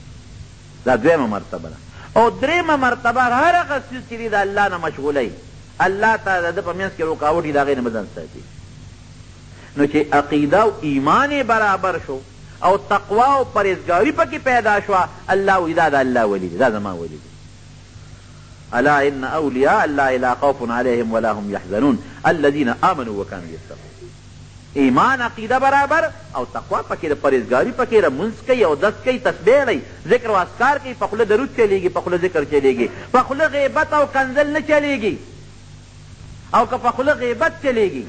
دا دویمه مرتبه ده او دریمه مرتبه هر هغه څیز چې دی د الله نه مشغولی الله ته د ده په منځ کې رکاوټ وي د هغې نه به ځان ساتي نو چې عقیده او ایمان برابر شو او تقوا او پرهیزګاري پکې پیدا شوه الله وایي دا د الله ولی دی دا زما ولی دی الا ان اولیاء الله لا خوف علیهم ولا هم یحزنون الذین آمنوا وکانوا یتقون ایمان عقیده برابر او تقوا پکې د پرهیزګاري پکې لمونځ کوي او دس کوي تسبیح لري ذکر او اذکار کوي په خوله درود چلیږي په خوله ذکر چلیږي په خوله غیبت او کنزل نه چلیږي او که په خوله غیبت چلیږي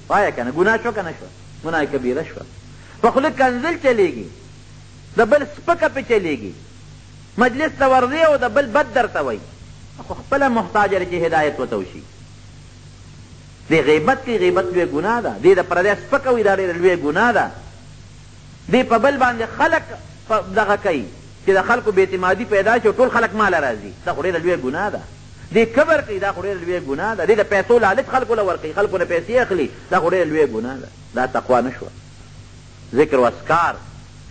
وایه که نه ګناه شو که نه شوه ګناه کبیره شوه په خوله کنزل چلیږي د بل سپکه پې چلیږي مجلس ته ورځي او د بل بد درته وایي خو خپله محتاج لري چې هدایت ورته وشي دی غیبت کی غیبت لوی گناه ده دی د پردی سپکوي دا ډېره لوی گناه ده دی په بل باندې خلق دغه کوي چې د خلکو بې اعتمادي پیدا شي او ټول خلق ماله راځي دا خو ډېره لوی ګناه ده دې کبر کوي دا خو ډېره لویه ګناه ده. دې د پیسو لالچ خلکو له ورکوي، خلکو نه پیسې اخلي، دا خو ډېره لویه ګناه ده. دا تقوا نه شوه. ذکر و اذکار،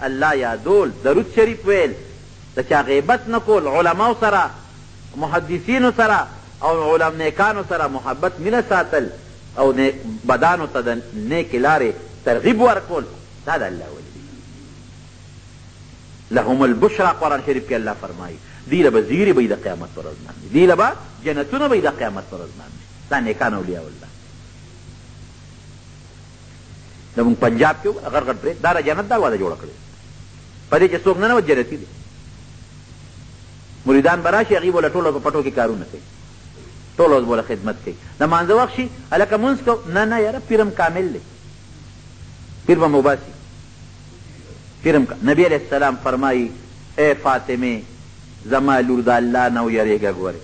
الله یادول، درود شریف ویل، د چا غیبت نه کول، علماو سره محدثینو سره او نیکانو سره محبت مینه ساتل او بدانو ته د نیکې لارې ترغیب ورکول، دا د الله ولی دی. لهم البشرا قرآن شریف کې الله فرمایي دی له به زیرې به د قیامت پر ورځ باندې، دی له به جنتونه به د قیامت پر ورځ باندې. دا نیکان اولیاء الله. زمونږ پنجاب کې غټ غټ پرې دا جنت دا واده جوړه کړې، په دې چې څوک نه نوت جنتي دی. مریدان به راشي، هغوی به له ټولو په پټو کې کارونه کوي، ټول ورځ به له خدمت کوي. د مانځه وخت شي هلکه مونځ کو، نه یاره پیرم کامل دی، پیر به مباسي پیرم. نبی علیہ السلام فرمایي اے فاطمه زما لور د الله نه ویرېږه، ګورې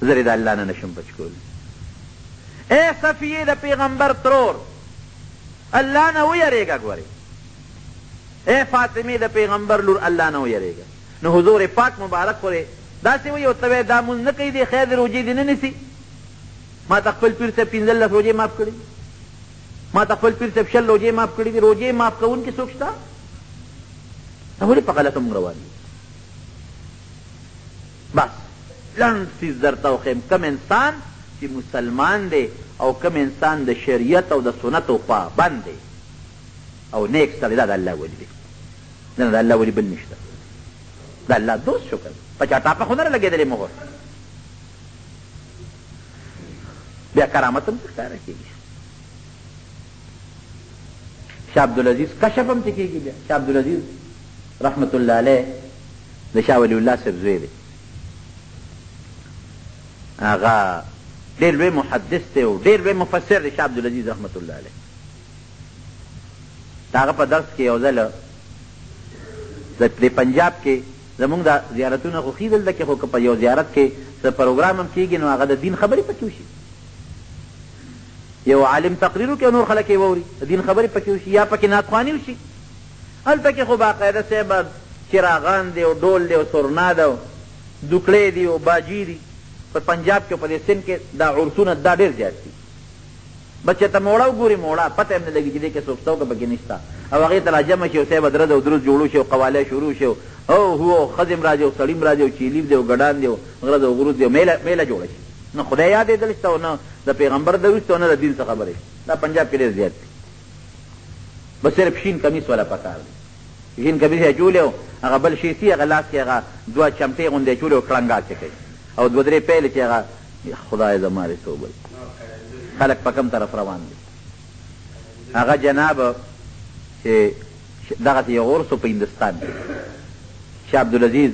زه د الله نه نشم بچ کولی. اے صفیې د پیغمبر ترور الله نه ویرېږه، ګورې اے فاطمه د پیغمبر لور الله نه ویرېږه. نو حضور پاک مبارک پورې داسې وایي ورته وایي دا مونځ نه کوي، دی خیر د روجې دې نه نیسي. ما ته خپل پیر صاحب 15 روجې معاف کړي، ما ته خپل پیر صاحب 6 روجې معاف کړي دي. روجې معاف کوونکي څوک شته؟ دا ولې په غلطه مونږ روان یو؟ بس لنډ څیز درته وښیم، کم انسان چې مسلمان دی او کم انسان د شریعت او د سنتو پابند دی او نیک سړی، دا د الله ولی دی. نه د الله ولی بل نشته، د الله دوست شکر. په چا ټاپه خو نه لګېدلې مهر. بیا کرامت هم ښکاره کېږي. شاه عبدالعزیز کشف هم چې کېږي. بیا شاه عبدالعزیز رحمت الله علیه د شاه ولی الله صاحب زوی دی. هغه ډېر لوی محدث دی او ډېر لوی مفسر دی شاه عبدالعزیز رحمت الله علیه. د هغه په درس کې یو ځل د پنجاب کې زمونږ دا زیارتونه خو ښي دلته کې، خو که په یو زیارت کې څه پروګرام هم کېږي نو هغه د دین خبرې پکې وشي. یو عالم تقریر وکړي او نور خلک یې واوري، د دین خبرې پکې وشي یا پکې نعتخواني وشي. هلته کې خو باقاعده صاحب چراغان دی او ډول دی او سرنا ده او دوکړې دي او باجي دي. په پنجاب کې په دې سند کې دا عرسونه دا ډېر زیات دي. بچه ته موړه وګوري، موړه پته هم نه لګي چې دې کې څوک څوک پکې نشته. او هغې ته راجمع شي او صاحب درد او دروز جوړو شي او قواله شروع شي او هو ښځې م راځي او سړي م راځي او چیلیب دی او ګډان دی او غرض او غروز دی او میله جوړه شي. نه خدای یادېدل شته او نه د پیغمبر دروز شته او نه د دین څه خبرې. دا پنجاب کې ډېر زیات دي. بس صرف شین کمیس والا پکار دی. شین کمیس یې اچولی او هغه بل شی سي هغه لاس کې هغه 2 چمټې غوندې اچولی او کړنګا چې کوي او 2-3 پیلې چې هغه خدای زما رسول بل خلک په کوم طرف روان دي. هغه جناب چې دغه یو عرس په هندوستان کې شاه عبدالعزیز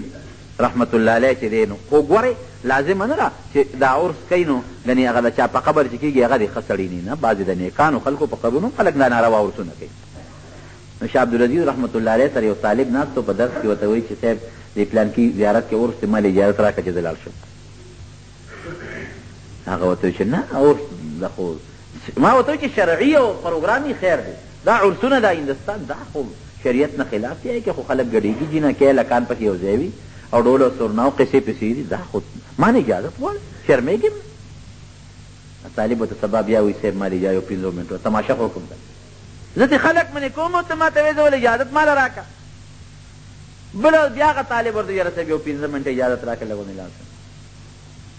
رحمت الله علیه چې دی نو وګورئ لازمه نه ده چې دا عرس کوي نو یعنې هغه د چا په قبر چې کېږي هغه د ښه سړي نه، بعضې د نیکانو خلکو په قبرونو خلک دا ناروا عرسونه کوي. نو شاه عبدالعزیز رحمت الله علیه سره یو طالب ناست و په درس کې ورته وایي چې صاحب د پلانکي زیارت کې عرس دی، ما له اجازت راکړه چې زه لاړ شم. هغه ورته وایي چې نه عرس ده خو ما ورته وایي چې شرعي او پروګرامي خیر دی. دا عرسونه دا هندوستان دا خو شریعت نه خلاف دی که خو خلک ګډېږي جینکې لکان پکې یو ځای وي او ډول او سرنا او قصې پسې دي. دا خو ما نه اجازت غواړم، شرمېږم. طالب ورته سبا بیا وایي صاحب ما له اجازه 15 منټو تماشه خو کوم زه دې خلک منې کوم او ته ما ته وایې زه ولې اجازت ماله راکړه. بله بیا هغه طالب ورته یاره صاحب یو 15 منټه اجازت راکړه لږ لاړ شم.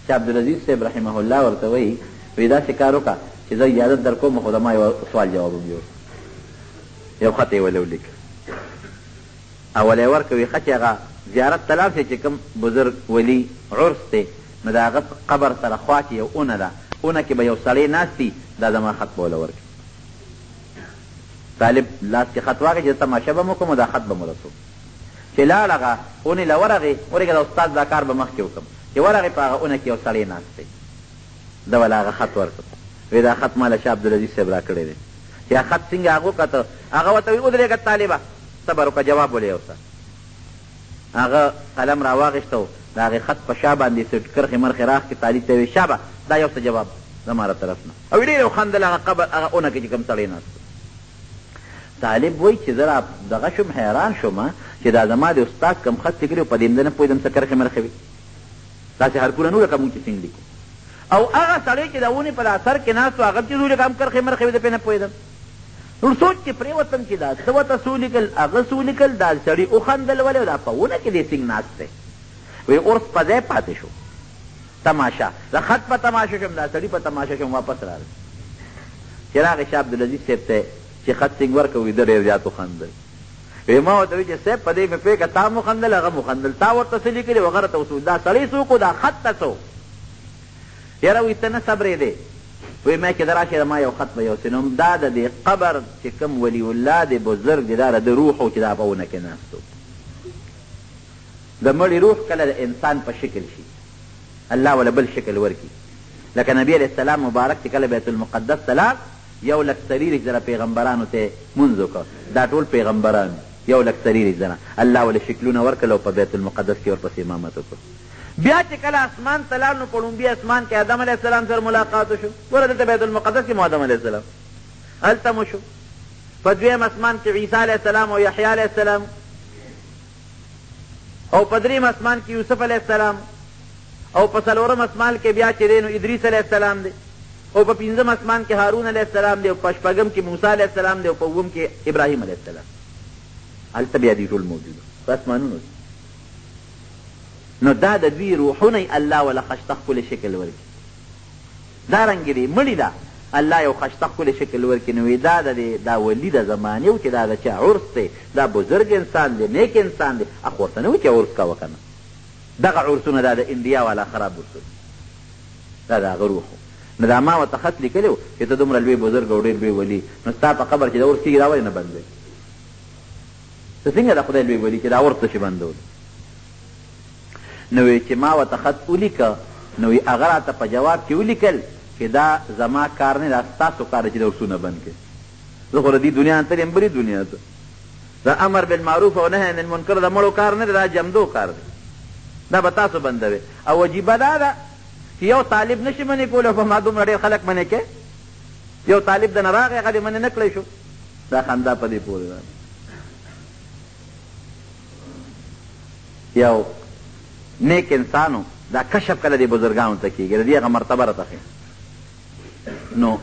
شاه عبدالعزیز صاحب رحمه الله ورته وایي داسې کار وکړه چې زه اجازت در کوم خو د ما یو سوال جواب هم یو خط یې ولې ولیکه اول یې ورکوي ښه چې هغه زیارت ته لاړ شي چې کوم بزرګ ولي عرس دی نو د هغه قبر سره خوا کې یو اونه ده، اونه کې به یو سړی ناست وي، دا زما خط به وله ورکړي. طالب لاس کې خط واخلي چې تماشه به م وکړم او دا خط به م رسو. چې لاړ هغه اونې له ورغې ورېږه د استاد دا کار به مخکې وکړم چې ورغې په هغه اونه کې یو سړی ناست دی، ده وله هغه خط ورکړ. وایي دا خط ما له شاه عبدالعزیز صاحب را کړی دی. چې خط څنګه هغه وکته هغه ورته وایي ودرېږه طالبه صبر وکړه جواب ولې یوسه. هغه قلم را واخېسته و د هغې خط په شا باندې څه کرښې مرخې راخکې طالب ته یې وایي شابه دا یو څه جواب زما را طرف نه. او ډېر وخندل هغه قبر هغه اونه کې چې کوم سړی ناست. طالب وایي چې زه را دغه شوم حیران شوم چې دا زما د استاد کوم خط لیکلي و په دې نه پوهېدم څه کرښې مرخې وي. داسې حرفونه نو لکه مونږ چې څنګه لیکو. او هغه سړی چې د ونې په اثر کې ناست و هغه چې زه لکه هم کرښې مرخې د پې نه پوهېدم. نو سوچ چې پرېوتم چې دا څه ورته څو لیکل هغه څو لیکل دا سړي وخندل ولې او دا په ونه کې دې څنګه ناست دی. وایي عرس په ځای پاتې شو تماشا د خط په تماشا شم دا سړي په تماشا شم واپس راغی. چې راغی شاه عبدالعزیز صاحب ته چې خط څنګه ورکوي ده ډېر زیات وخندل. ما ورته وایي چې صاحب په دې مې پرېږه تا هم وخندل هغه هم وخندل تا ورته څه لیکلي و هغه راته وسو دا سړی څوک و دا خط ته څه یاره وایي ته نه صبرېدې وایي ما چې ده راشي ما یو خط به یوسې نو دا د دې قبر چې کوم ولی الله دی بزرګ دی دا د روح و چې دا په ونه کې ناست و. د مړي روح کله د انسان په شکل شي الله ولا بل شکل ورکي. لکه نبی علیه السلام مبارک چې کله بیت المقدس ته لاړ 1,43,000 پیغمبرانو ته مونځ وکړ دا ټول پیغمبران 1,43,000 الله ولا شکلونه ورکړل او په بیت المقدس کې ورپسې امامت وکړ. بیا چې کله اسمان ته لاړ نو په لومبي اسمان کې آدم علیه السلام سره ملاقات وشو. ګوره دلته بیت المقدس کې مو آدم علیه السلام هلته مو شو. په دویم اسمان کې عیسی علیه السلام او یحیی علیه السلام او په دریم اسمان کې یوسف علیه السلام او په څلورم اسمان کې بیا چې دی نو ادریس علیه السلام دی او په پنځم اسمان کې هارون علیه السلام دی او په شپږم کې موسی علیه السلام دی او په اووم کې ابراهیم علیه السلام. هلته بیا دوی ټول موجود په اسمانونو. نو دا د دوی روحونه الله ولا خشته ښکلی شکل ورکړي. دارنګې دی مړي ده الله یو خشته ښکلی شکل ورکړي. نو دا ولي د زمانې و چې دا د چا عرس دی دا بزرګ انسان دی نیک انسان دی اخو ورته نه و چې عرس کوه که نه. دغه عرسونه دا د انډیا والا خراب عرسونه دا د هغه روح نو دا ما ورته خط لیکلی و چې ته دومره لوی بزرګ او ډېر لوی ولي نو ستا په قبر چې د عرس کېږي دا ولې نه بندوې ته څنګه د خدای لوی ولي چې دا عرس ته شي بندول. نو چې ما ورته خط ولیکه نو هغه راته په جواب کې ولیکل چې دا زما کار نه دا ستاسو کار دی چې د عرسونه بند کړي. زه خو د دې دنیا نه تل یم بلې دنیا ته. دا امر بالمعروف او نهی عن المنکر د مړو کار نه دی دا جمدو کار دی دا به تاسو بندوي. او عجیبه دا ده چې یو طالب نشي منې کولی او په ما دومره ډېر خلک منې کوي. یو طالب د نه راغی هغه دې منې نه کړی شو. دا خندا په دې پورې ده. یو نیک انسانو دا کشف کله دې بزرګانو ته کېږي د دې هغه مرتبه راته ښیي. نو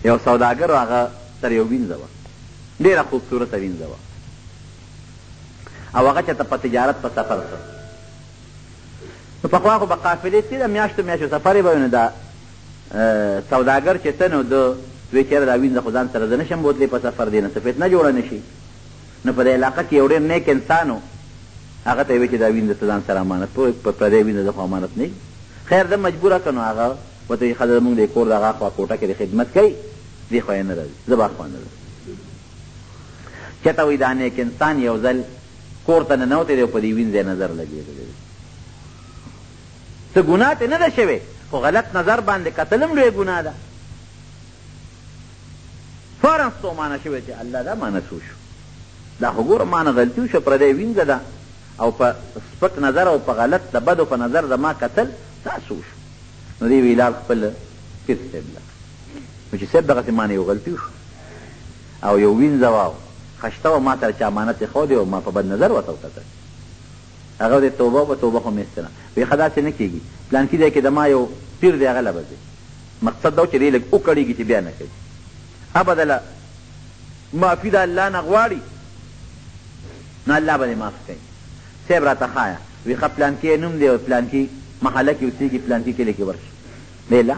یو سوداګر و هغه سره یو وینځه وه ډېره خوبصورته وینځه وه او هغه چېرته په تجارت په سفر ته نو پخوا خو به قافلې تېره میاشتو میاشتو سفر یې به وي نو دا سوداګر چې ته نو ده وی چېره دا وینځه خو ځان سره زه نشم بوتلی په سفر دی نه څه فتنه جوړه نه شي. نو په دې علاقه کې یو ډېر نیک انسان و هغه ته یې وی چې دا وینځه ته ځان سره امانت په پردی وینځه زه خو امانت نه خیر ده مجبوره که نو هغه ورته وایي ښځه زمونږ د کور د هغه خوا کوټه کې د خدمت کوي دې خوا یې نه راځي زه به خوا نه راځم. چېرته وایي دا نیک انسان یو ځل کور ته ننوتی دی او په دې وینځه نظر لګېدلی څه ګناه ترې نه ده شوې خو غلط نظر باندې کتل هم لویه ګناه ده. فوراً ستومانه شوې چې الله دا مانه څو شو دا خو ګوره مانه غلطي وشوه پردی وینځه ده او په سپک نظر او په غلط د بدو په نظر زما کتل دا څه وشو. نو دې ویلال خپل پیر صاحب له نو چې صاحب دغسې مانه یو غلطي وشو او یو وینځه وه خشته وه ما سره چې امانت یې ښودی او ما په بد نظر ورته وکتل هغه د توبه په توبه خو مې ایستله وایي ښه داسې نه کېږي پلانکي ځای کې د ما یو پیر دی هغه له به ځي مقصد دا و چې دی لږ وکړېږي چې بیا نه کوي ابدله معافي د الله نه غواړي نو الله به دې معاف کوي. صاحب راته ښایه وایي ښه پلانکي یې نوم دی او پلانکي محله کې اوسېږي پلانکي کلي کې ورشي دی لا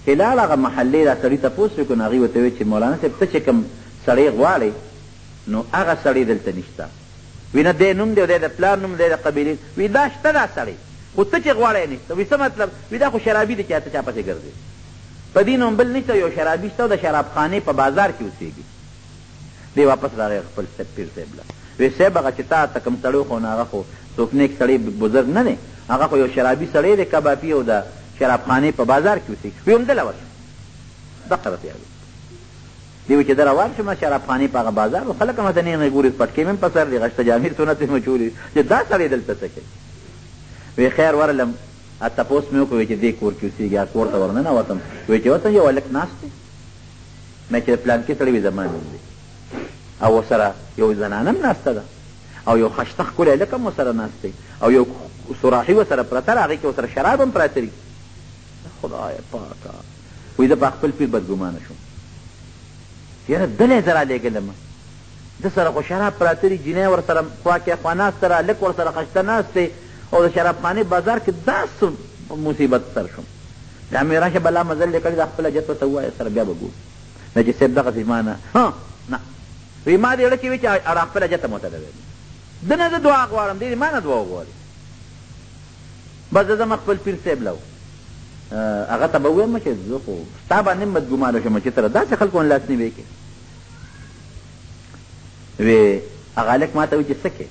چې لاړ هغه محلې دا سړي تپوس وکړو نو هغوی ورته ویل چې مولانا صاحب ته چې کوم سړی غواړئ نو هغه سړی دلته نشته. وی نه دی نوم دی او دی د پلار نوم دی د قبیلې وی دا شته دا سړی خو ته چې غواړی نشته وی څه مطلب وی دا خو شرابي دی چې ته چا پسې ګرځې په دې نوم بل نشته یو شرابي شته او د شرابخانې په بازار کې اوسېږي. دی واپس راغی خپل پیر صاحب له وی صاحب هغه چې تا ته کوم سړی خو نو هغه خو څوک نیک سړی بزرګ نه دی هغه خو یو شرابي سړی دی کبابي او د شرابخانې په بازار کې اوسېږي. وی همدله ورشه دقه راته یاد دی چې در روان شم شرابخانې په هغه بازار و خلک هم ورته نیغې ګوري پټکې مې هم په سر دي غشته جامې سنت مې مچولي چې دا سړی دلته څه کوي. وی خیر ورلم تپوس مې وکړو چې دې کور کې اوسېږي کور ته ورننوتم وایي چې ورته یو هلک ناست دی مې چې پلانکي سړی وي زما نوم دی او ورسره یو زنانه هم ناسته ده او یو خشته ښکلی هلک هم ورسره ناست دی او یو سوراخي ورسره پرته ده، هغې کې ورسره شراب هم پراته دي. خدای پاکه وایي زه په خپل پیر بدګمانه شوم، یاره دلی زه رالېږلم، ده سره خو شراب پراته دي، جینۍ ورسره خوا کې خوا ناسته ده، هلک ورسره خشته ناست دی، او د شرابخانې بازار کې داسې مصیبت سر شوم. بیا مې راشه بلا مزل دې کړي، دا خپل حاجت ورته ووایه سره بیا به ګورو. نجیب صاحب دغسې ما نه نه وی ما دې زړه کې وي چې خپل حاجت ته معتده ویم، ده نه زه دعا غواړم، دې ما نه دعا وغواړي. بس زه ځم خپل پیر صاحب له هغه ته به ووایم چې زه خو ستا باندې بدګمانه شوم چې ته داسې خلکو نه لاسنیوی کوې. وی هغه هلک ما ته وایي چې څه کوې؟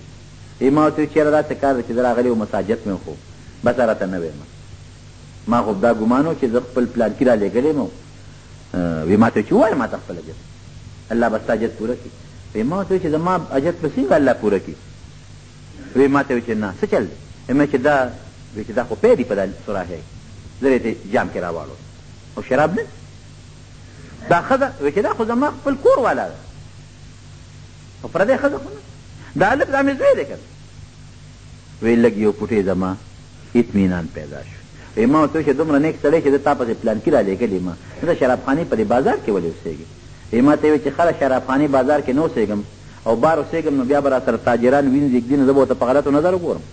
ما ورته وایي چېره داسې کار دی چې زه راغلی وم مساجد مې خو بس راته نه ویم، ما خو دا ګمان و چې زه خپل پلانکي را لېږلی یم. وی ما ته وایي چې ووایه ما ته خپل حاجت، الله به ستا حاجت پوره کړي. وی ما ورته وایي چې زما حاجت به څنګه الله پوره کړي؟ وی ما ته وایي چې نه څه چل دی؟ وی چې دا وی چې دا خو پی دی په دا سوراخۍ، زه یې جام کې راواړو او شراب نه دا ښځه وی چې دا خو زما خپل کور والا ده، خو پردی ښځه خو نه، دا هلک دا مې زوی دی که نه. وی لږ یو پوټې زما اطمینان پیدا شو. وی ما ورته وایي چې دومره نیک سړی چې زه تا پسې پلانکي را لېږلی یم، زه شرابخانې په دې بازار کې ولې اوسېږي؟ وی ما ته وایي چې خله شرابخانې بازار کې نه اوسېږم او بار اوسېږم نو بیا به را سره تاجران وینځي ږدي نو زه به ورته په غلطو نظر وګورم.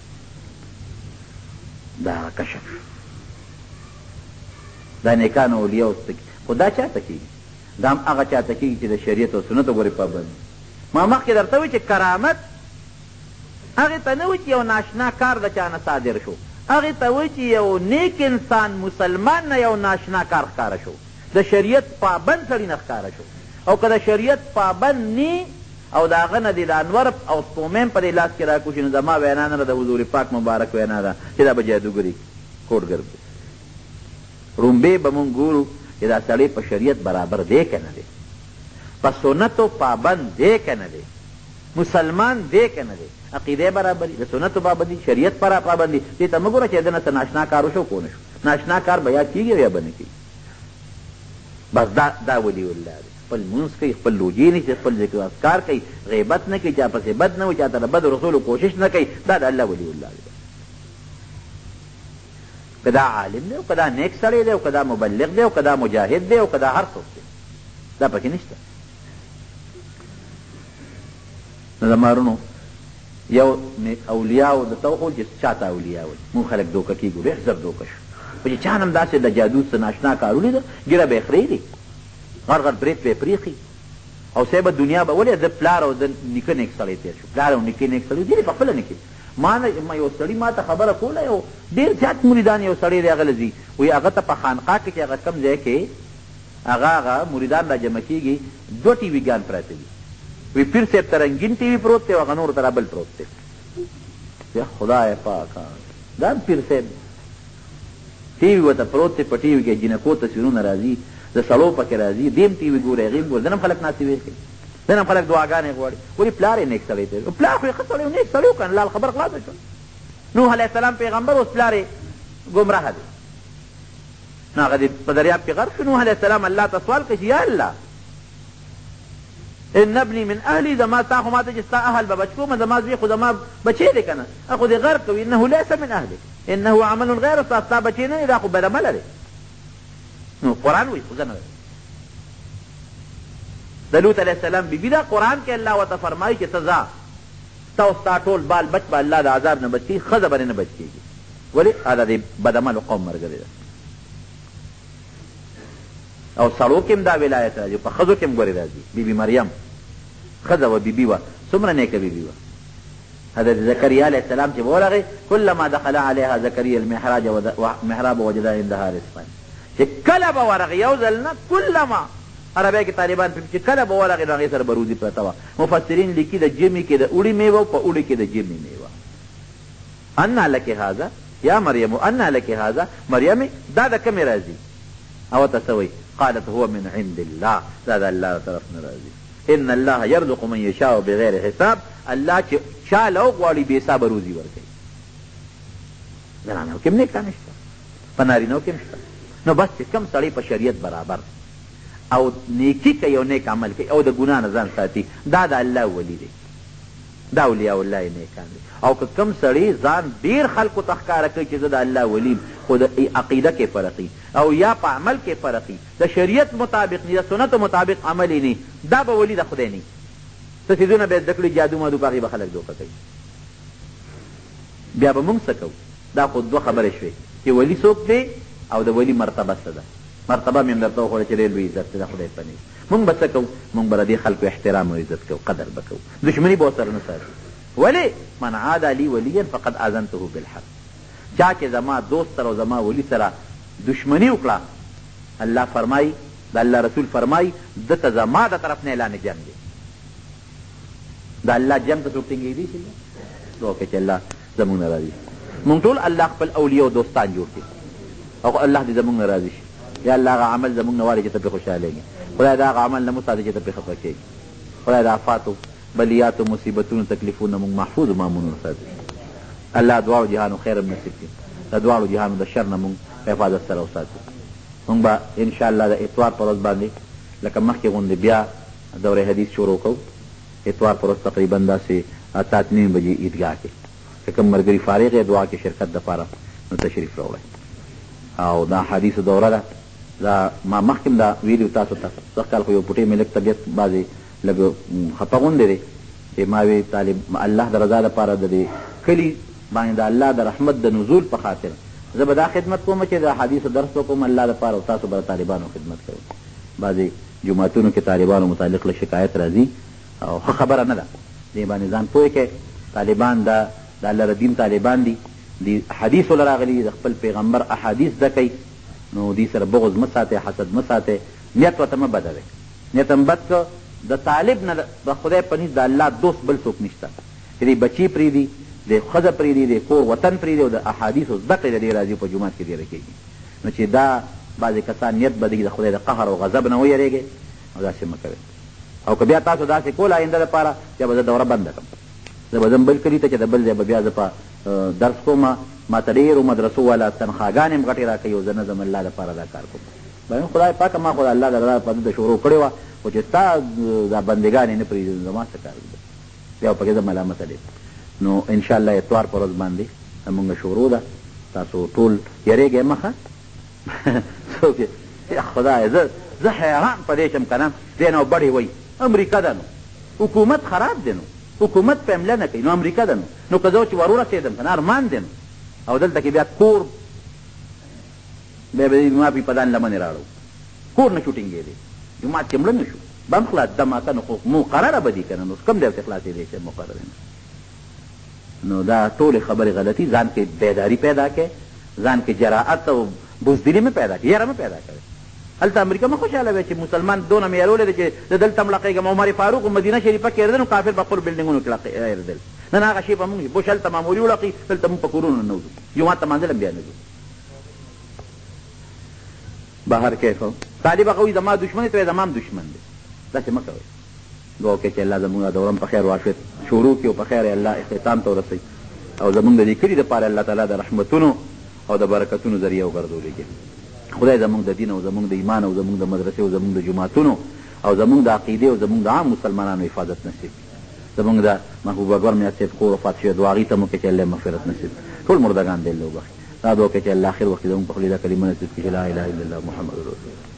دا کشف دا نیکانو اولیاو خو دا چاته کېږي؟ دا هم هغه چاته کېږي چې د شریعت او سنتو ګورې پابند. ما مخکې درته وایي چې کرامت هغې ته نه وایي چې یو ناشنا کار د چا نه صادر شو، هغې ته وایي چې یو نیک انسان مسلمان نه یو ناشنا کار ښکاره شو، د شریعت پابند سړي نه ښکاره شو. او که د شریعت پابند نی او د هغه نه د انور او سپومیم په دې لاس کې راکوشي نو زما وینا نه ده، د حضور پاک مبارک وینا ده چې دا به جادوګري کوډګر دی. رومبې به مونږ ګورو چې دا سړی په شریعت برابر دی که نه دی، په سنتو پابند دی که نه دی، مسلمان دی که نه دی، عقیده برابري د سنتو پابندي، شریعت پر پابندي. دې ته مه ګوره چې دنه څه ناشنا کار وشو کو نه شو، ناشنا کار به یا کېږي یا به نه کېږي. بس دا ولی الله دی، خپل لمونځ کوي، خپل روجې نیسي، خپل ذکر اذکار کوي، غیبت نه کوي، چا پسې بد نه وي، چا ته د بد رسولو کوشش نه کوي، دا د الله ولی الله دی. که دا عالم دی او که دا نیک سړی دی او که دا مبلغ دی او که دا مجاهد دی او که دا هر څوک دی، دا پکې نشته. نو د مارونو یو اولیاو د تو خو چې چاته اولیاو مونږ خلک دوکه کېږو، ډېر زر دوکه شو. خو چې چا هم داسې د جادو څه ناشنا کار ولیده ګیره به یې خرېږي، غټ غټ برېت به یې پرېښي او صاحبه دنیا به ولې د پلار او د نیکه نیک سړی تېر شو، پلار او نیکه نیک سړی ځینې په خپله نیکې. ما یو سړي ما ته خبره کوله، یو ډېر زیات مریدان یو سړی دی هغه له ځي، وایي هغه ته په خانقاه کې چې هغه کوم ځای کې هغه مریدان را جمع کېږي 2 ټي وي ګان پراته دي. وی پیر صاحب ته رنګین ټي وي پروت دی او هغه نورو ته را بل پروت دی. یا خدای پاکه دا پیر صاحب ټي وي ورته پروت دی، په ټي وي کې جنکو تصویرونه راځي، د سړو پکې راځي، دیم ټي وي ګوري، هغې ګوري، دنه هم خلک ناستې ویې کوي، دنه هم خلک دعاګانې غواړي. ولې پلار یې نیک سړی دی، پلار خو یې ښه سړی و، نیک سړی و که نه، لال خبر خلاصه شوه. نوح علیه السلام پیغمبر، اوس پلار یې ګمراه دی. نو هغه په دریاب کې غرق شو. نوح علیه السلام الله ته سوال کوي چې یا الله ان ابني من اهلي، زما تا خو ما ته چې ستا اهل به بچ کوم، زما زوی خو زما بچی دی که نه، خو دې غرق کوي، انه لیس من اهلک انه عمل غیر صالح، ستا بچی نه دی، دا خو بد عمله دی. نو قرآن وایي خو زه نه د لوط علیه السلام بیبي ده، قرآن کې الله ورته فرمایي چې ته ځه، تا او ستا ټول بال بچ به الله د عذاب نه بچ کړي، ښځه به نه بچ کېږي. ولې دا د بد عملو قوم ملګرې ده. او سړو کې هم دا ولایت راځي، په ښځو کې هم ګورې راځي. بیبي مریم ښځه وه، بیبي وه، څومره نیکه بیبي وه. حضرت زکریا علیه السلام چې به ورغی، کلما دخل علیها زکریا المحراب وجد عندها رزقا، چې کله به ورغی، یو ځل نه، کلما عربی کې طالبان چې کله به ورغی نو هغې سره به روزي پرته وه. مفسرین لیکي د ژمي کې د اوړي میوه، په اوړي کې د ژمي میوه. انا لک هذا یا مریم، انا لک هذا مریم، دا د کومې راځي؟ او ته څه وایي؟ قالت هو من عند الله، دا د الله طرف نه راځي. ان الله يرزق من يشاء بغیر حساب، الله چې چا له وغواړي بې حسابه روزي ورکوي. زنانو کې هم نیکان شته، په نارینو کې هم شته. نو بس چې کوم سړی په شریعت برابر او نیکي کوي او نیک عمل کوي او د ګناه نه ځان ساتي، دا د الله ولی دی. دا اولیاء الله نیکان دي. او که کم سړی ځان ډیر خلکو ته ښکاره کوي چې زه د الله ولیم، خو د عقیده کې فرقي او یا په عمل کې فرقي، د شریعت مطابق نه، د سنتو مطابق عمل نه، دا به ولی د خدای نه. څه څیزونه به یې زده کړي جادو مادو، په هغې به خلک دوکه کوي. بیا به موږ څه کوو؟ دا خو دوه خبرې شوې چې ولی څوک دی او د ولی مرتبه څه ده. مرتبه مې هم درته وښوده چې ډېر لوی عزت دی د خدای په نزد. موږ به څه کوو؟ موږ به د دې خلکو احترام او عزت کوو، قدر به کوو، دشمني به ورسره نه ساتو. ولې؟ من عاد لی ولیا فقد اذنته بالحرب. چا چې زما دوست سره او زما ولی سره دشمني وکړه، الله فرمایي، د الله رسول فرمایي ده ته زما د طرف نه اعلان جنګ دی. د الله جنګ ته څوک ټینګېدی شي؟ دعا وکړئ چې الله زموږ نه راضي شي. موږ ټول الله خپل اولیاء او دوستان جوړ کړي او الله دې زموږ نه راضي شي. یا الله هغه عمل زموږ نه واړي چې ته پرې خوشحالېږي. خدای دا هغه عمل نه وساتي چې ته پرې خفه کېږي. خدای د آفاتو بلیاتو مصیبتونو تکلیفونو موږ محفوظ و مامون وساتي. الله دواړو جهانو خیر هم نصیب کړي، د دواړو جهانو د شر نه موږ حفاظت سره وساتو. موږ به انشاءالله د اتوار په ورځ باندې لکه مخکې غوندې بیا دوره حدیث شروع کوو. اتوار په ورځ تقریبا داسې 8:30 بجې عیدګاه کې که کوم ملګري فارغ یې دعا کې شرکت دپاره نو تشریف راوړئ. او دا حدیثو دوره ده، دا ما مخکې هم دا ویلي تاسو ته. سږ کال خو یو پوټې مې لږ طبیعت بعضې لږ خفه غوندې دی چې ما وی طالب الله د رضا دپاره د دې کلي باندې د الله د رحمت د نزول په خاطر زه به دا خدمت کوم چې د حدیثو درس وکړم الله دپاره، او تاسو به د طالبانو خدمت کوئ. بعضې جوماتونو کې طالبانو متعلق له شکایت راځي او ښه خبره نه ده. دې باندې ځان پوه کړئ. طالبان د الله د دین طالبان دي، د حدیثو له راغلي دي، د خپل پیغمبر احادیث زده کوي. نو دې سره بغض مه ساتئ، حسد مه ساتئ، نیت ورته مه بدوئ. نیت هم بد که د طالب نه د خدای په نزد د الله دوست بل څوک نشته چې دې بچي پرېږدي، د ښځه پرېږدي، د کور وطن پرېږدي او د احادیثو زده کړې د دې راځي په جومات کې ډېره کېږي. نو چې دا بعضې کسان نیت بدوي د خدای د قهر او غضب نه ویرېږئ او داسې مه کوئ. او که بیا تاسو داسې کول آینده دپاره بیا به زه دوره بنده کړم. زه به ځم بل کلي ته چې د بل ځای به بیا زه په درس کوم، ما ته ډېرو مدرسو والا تنخواګانې هم غټې راکوي او زه نه ځم الله دپاره دا کار کوم. باید خدای پاکه ما خو د الله د رضا په دلته شروع کړې وه، خو چې ستا دا بندګانې نه پرېږدي زما څه کار دی؟ بیا پکې زه ملامته دی. نو انشاءالله اتوار په ورځ باندې زمونږ شروع ده. تاسو ټول یریږئ مخه څوک خدای زه حیران په دې شم که نه. دی نو بړې وایي امریکا ده، نو حکومت خراب دی، نو حکومت په حمله نه کوي، نو امریکا ده. نو که زه چې ور ورسېدم که نه ارمان دی، او دلته کې بیا کور بیا به ما پې په دان لمنې راړو، کور نه شو ټینګېدی، جومات کې مړه نه شو، بم خلاص دماکه. نو خو مقرره به دي که نه، نو کم دی ورته خلاصېدی چې مقرره نه. نو دا ټولې خبرې غلطي. ځان کې بیداري پیدا کړئ، ځان کې جراعت او بزدلي مې پیدا کړئ، یره مې پیدا کړئ. هلته امریکا مه خوشحاله وی چې مسلمان دونه مې یارولی دی چې د دلته م لقېږم. عمر فاروق مدینه شریفه کې هېرېده، نو کافر په خپلو بلډینګونو کې هېرېدل. نن هغه شی به مونږ بوش هلته معمولي ولقي، دلته مونږ په کورونو نه وځو، جومات ته مانځل هم بیا نه ځو. بهر کیف طالب هغه وایي زما دشمن دی، ته زما هم دشمن دی. داسې مه کوئ. دعا وکړئ چې الله زموږ دوره هم په خیر وعافیت شروع کړي او په خیر الله اختتام ته ورسوي، او زموږ د دې کلي دپاره الله تعالی د رحمتونو او د برکتونو ذریعه وګرځولې کړي. خدای زموږ د دین او زموږ د ایمان او زموږ د مدرسې او زموږ د جوماتونو او زموږ د عقیدې او زموږ د عام مسلمانانو حفاظت نصیب کړي. زموږ د محبوب اکبر میاں صاحب کور وفات شوی، دعا هغې ته مو کړئ چې الله مغفرت نصیب کړي. ټول مردګان دی الله وبخښي. دا دعا وکړئ چې الله اخر وخت کې زموږ په خولې دا کلمه نصیب کړي چې لا اله الا الله محمد رسول الله.